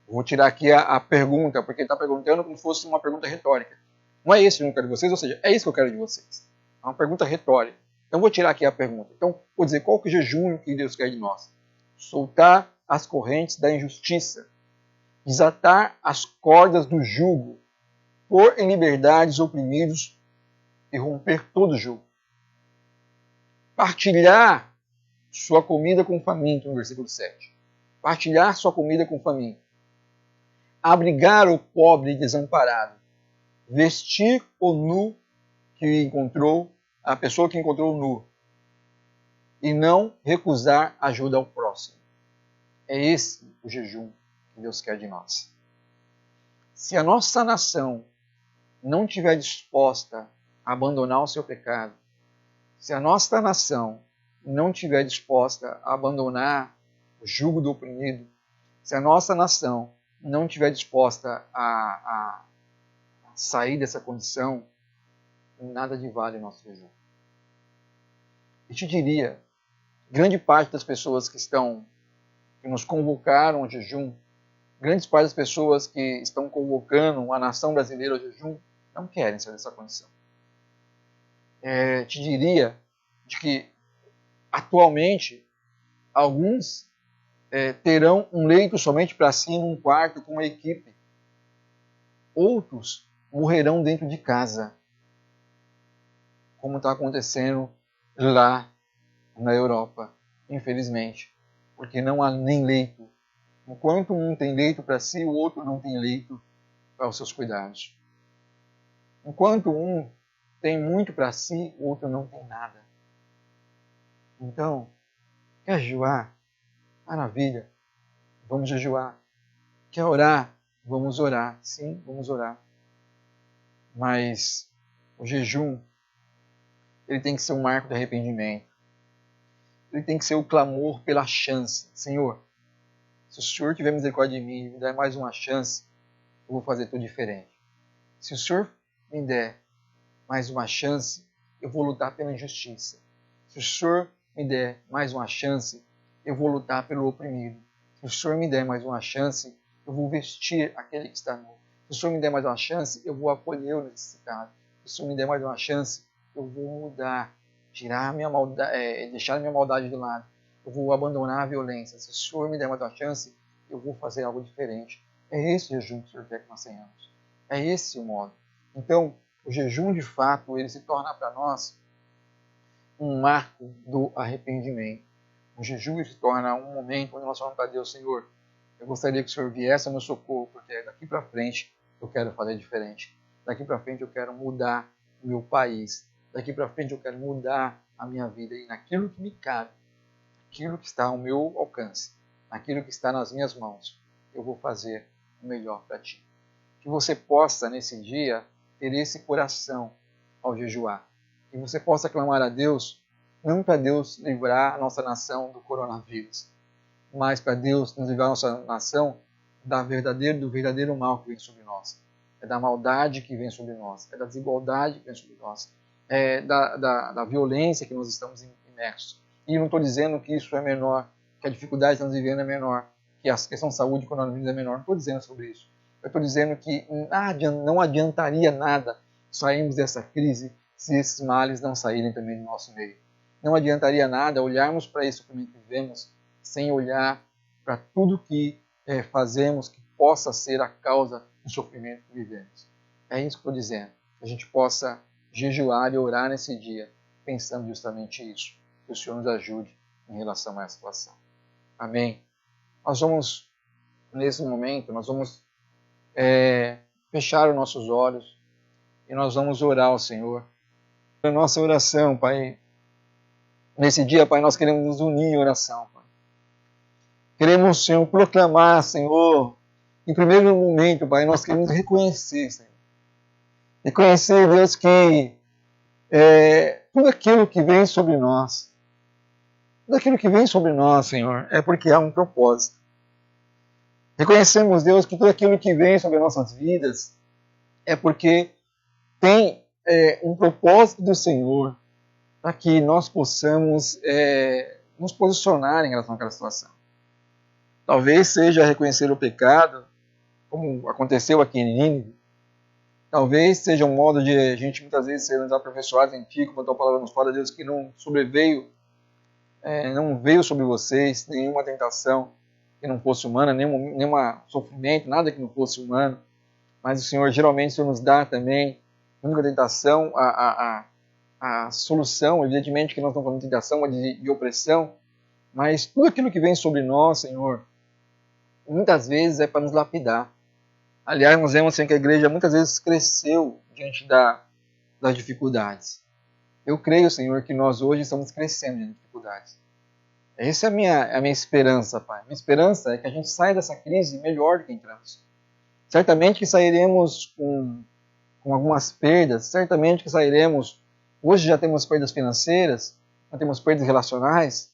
vou tirar aqui a pergunta, porque ele está perguntando como se fosse uma pergunta retórica. Não é esse o que eu quero de vocês, ou seja, é isso que eu quero de vocês. É uma pergunta retórica. Então vou tirar aqui a pergunta. Então vou dizer qual que é o jejum que Deus quer de nós. Soltar as correntes da injustiça, desatar as cordas do jugo, pôr em liberdade os oprimidos e romper todo o jugo. Partilhar sua comida com o faminto, no versículo 7. Partilhar sua comida com o faminto. Abrigar o pobre e desamparado. Vestir o nu que encontrou, a pessoa que encontrou o nu. E não recusar ajuda ao próximo. É esse o jejum que Deus quer de nós. Se a nossa nação não estiver disposta a abandonar o seu pecado, se a nossa nação não estiver disposta a abandonar o jugo do oprimido, se a nossa nação não estiver disposta a sair dessa condição, nada de vale o nosso jejum. Eu te diria, grande parte das pessoas que nos convocaram ao jejum, grande parte das pessoas que estão convocando a nação brasileira ao jejum, não querem sair dessa condição. Te diria de que, atualmente, alguns terão um leito somente para si num quarto com uma equipe. Outros morrerão dentro de casa, como está acontecendo lá na Europa, infelizmente, porque não há nem leito. Enquanto um tem leito para si, o outro não tem leito para os seus cuidados. Enquanto um tem muito para si, o outro não tem nada. Então, quer jejuar? Maravilha, vamos jejuar. Quer orar? Vamos orar. Sim, vamos orar. Mas o jejum, ele tem que ser um marco de arrependimento. Ele tem que ser o clamor pela chance. Senhor, se o Senhor tiver misericórdia de mim e me der mais uma chance, eu vou fazer tudo diferente. Se o Senhor me der mais uma chance, eu vou lutar pela justiça. Se o Senhor me der mais uma chance, eu vou lutar pelo oprimido. Se o Senhor me der mais uma chance, eu vou vestir aquele que está nu. Se o Senhor me der mais uma chance, eu vou acolher o necessitado. Se o Senhor me der mais uma chance, eu vou mudar, tirar a minha maldade, deixar a minha maldade de lado. Eu vou abandonar a violência. Se o Senhor me der mais uma chance, eu vou fazer algo diferente. É esse jejum que o Senhor quer que nós tenhamos. É esse o modo. Então, o jejum, de fato, ele se torna para nós um marco do arrependimento. O jejum se torna um momento onde nós falamos para Deus, Senhor, eu gostaria que o Senhor viesse ao meu socorro, porque daqui para frente eu quero fazer diferente. Daqui para frente eu quero mudar o meu país. Daqui para frente eu quero mudar a minha vida. E naquilo que me cabe, aquilo que está ao meu alcance, naquilo que está nas minhas mãos, eu vou fazer o melhor para ti. Que você possa, nesse dia, ter esse coração ao jejuar. Que você possa clamar a Deus, não para Deus livrar a nossa nação do coronavírus, mas para Deus nos livrar a nossa nação do verdadeiro mal que vem sobre nós. É da maldade que vem sobre nós, é da desigualdade que vem sobre nós, é da violência que nós estamos imersos. E não estou dizendo que isso é menor, que a dificuldade que estamos vivendo é menor, que a questão de saúde e coronavírus é menor. Não estou dizendo sobre isso. Eu estou dizendo que não adiantaria nada sairmos dessa crise se esses males não saírem também do nosso meio. Não adiantaria nada olharmos para esse sofrimento que vivemos sem olhar para tudo que fazemos que possa ser a causa do sofrimento que vivemos. É isso que estou dizendo. Que a gente possa jejuar e orar nesse dia, pensando justamente isso. Que o Senhor nos ajude em relação a essa situação. Amém? Nós vamos, nesse momento, fechar os nossos olhos e nós vamos orar ao Senhor. A nossa oração, Pai, nesse dia, Pai, nós queremos nos unir em oração, Pai. Queremos, Senhor, proclamar, Senhor, em primeiro momento, Pai, nós queremos reconhecer, Senhor. Reconhecer, Deus, que tudo aquilo que vem sobre nós, Senhor, é porque há um propósito. Reconhecemos, Deus, que tudo aquilo que vem sobre nossas vidas é porque tem um propósito do Senhor para que nós possamos nos posicionar em relação àquela situação. Talvez seja reconhecer o pecado, como aconteceu aqui em Nínive. Talvez seja um modo de a gente muitas vezes ser aperfeiçoados em ti, como a tua palavra nos fala, Deus, que não veio sobre vocês nenhuma tentação que não fosse humana, nenhum sofrimento, nada que não fosse humano. Mas o Senhor geralmente o Senhor nos dá também, a única tentação, a solução, evidentemente que nós não falamos de tentação, mas de opressão, mas tudo aquilo que vem sobre nós, Senhor, muitas vezes é para nos lapidar. Aliás, nós vemos assim, que a igreja muitas vezes cresceu diante das dificuldades. Eu creio, Senhor, que nós hoje estamos crescendo diante das dificuldades. Essa é a minha esperança, Pai. Minha esperança é que a gente saia dessa crise melhor do que entramos. Certamente que sairemos com algumas perdas, certamente que sairemos... Hoje já temos perdas financeiras, já temos perdas relacionais,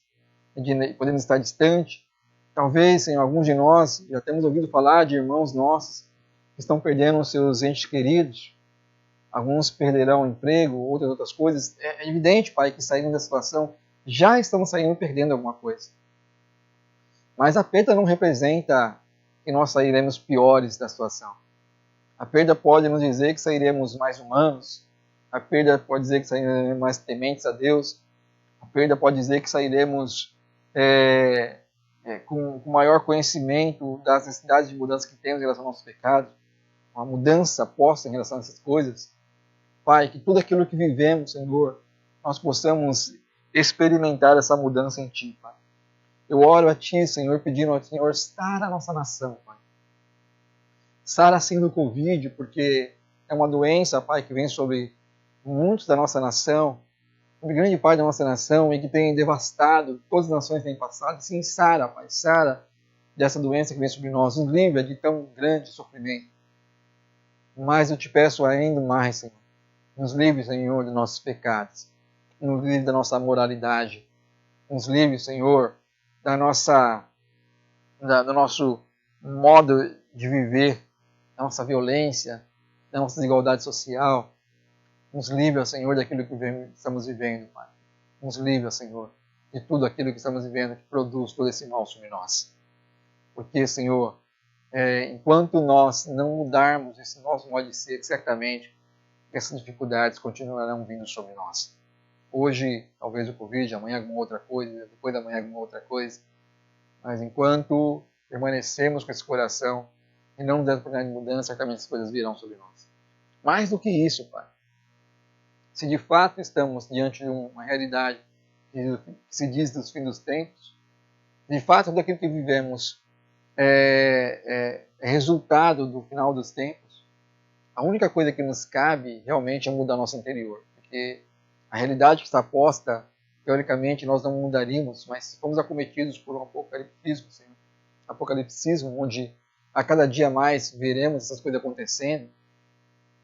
podemos estar distante. Talvez, Senhor, alguns de nós já temos ouvido falar de irmãos nossos que estão perdendo seus entes queridos. Alguns perderão o emprego, outras coisas. É evidente, Pai, que saindo da situação, já estamos saindo perdendo alguma coisa. Mas a perda não representa que nós sairemos piores da situação. A perda pode nos dizer que sairemos mais humanos. A perda pode dizer que sairemos mais tementes a Deus. A perda pode dizer que sairemos com maior conhecimento das necessidades de mudança que temos em relação aos nossos pecados, uma mudança posta em relação a essas coisas. Pai, que tudo aquilo que vivemos, Senhor, nós possamos experimentar essa mudança em Ti, Pai. Eu oro a Ti, Senhor, pedindo ao Senhor, sara a nossa nação, Pai. Sara assim do Covid, porque é uma doença, Pai, que vem sobre muitos da nossa nação, sobre grande parte da nossa nação, e que tem devastado, todas as nações têm passado. Sim, sara, Pai, sara dessa doença que vem sobre nós, nos livra de tão grande sofrimento. Mas eu te peço ainda mais, Senhor, nos livre, Senhor, dos nossos pecados, nos livre da nossa moralidade, nos livre, Senhor, do nosso modo de viver, da nossa violência, da nossa desigualdade social. Nos livre, Senhor, daquilo que estamos vivendo, Pai. Nos livre, Senhor, de tudo aquilo que estamos vivendo que produz todo esse mal sobre nós. Porque, Senhor, enquanto nós não mudarmos esse nosso modo de ser, certamente essas dificuldades continuarão vindo sobre nós. Hoje, talvez o Covid, amanhã alguma outra coisa, depois da manhã alguma outra coisa. Mas enquanto permanecemos com esse coração e não dando oportunidade de mudança, certamente as coisas virão sobre nós. Mais do que isso, Pai, se de fato estamos diante de uma realidade que se diz dos fins dos tempos, de fato tudo aquilo que vivemos é resultado do final dos tempos, a única coisa que nos cabe realmente é mudar nosso interior, porque a realidade que está posta, teoricamente, nós não mudaríamos, mas se fomos acometidos por um apocalipsismo, onde a cada dia mais veremos essas coisas acontecendo,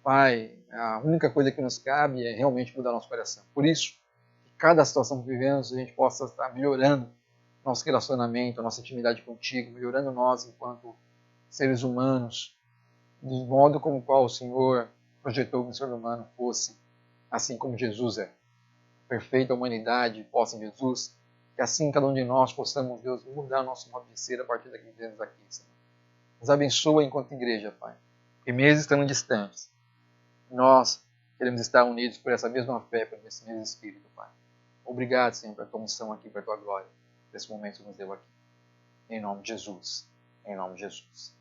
Pai, a única coisa que nos cabe é realmente mudar nosso coração. Por isso, que cada situação que vivemos, a gente possa estar melhorando nosso relacionamento, a nossa intimidade contigo, melhorando nós enquanto seres humanos, do modo como qual o Senhor projetou que o ser humano fosse, assim como Jesus é. Perfeita humanidade possa em Jesus, que assim cada um de nós possamos, Deus, mudar nosso modo de ser a partir daquilo que vivemos aqui, Senhor. Nos abençoa enquanto igreja, Pai. Porque mesmo estando distantes, nós queremos estar unidos por essa mesma fé, por esse mesmo Espírito, Pai. Obrigado, Senhor, pela tua unção aqui, pela tua glória, por esse momento que nos deu aqui. Em nome de Jesus. Em nome de Jesus.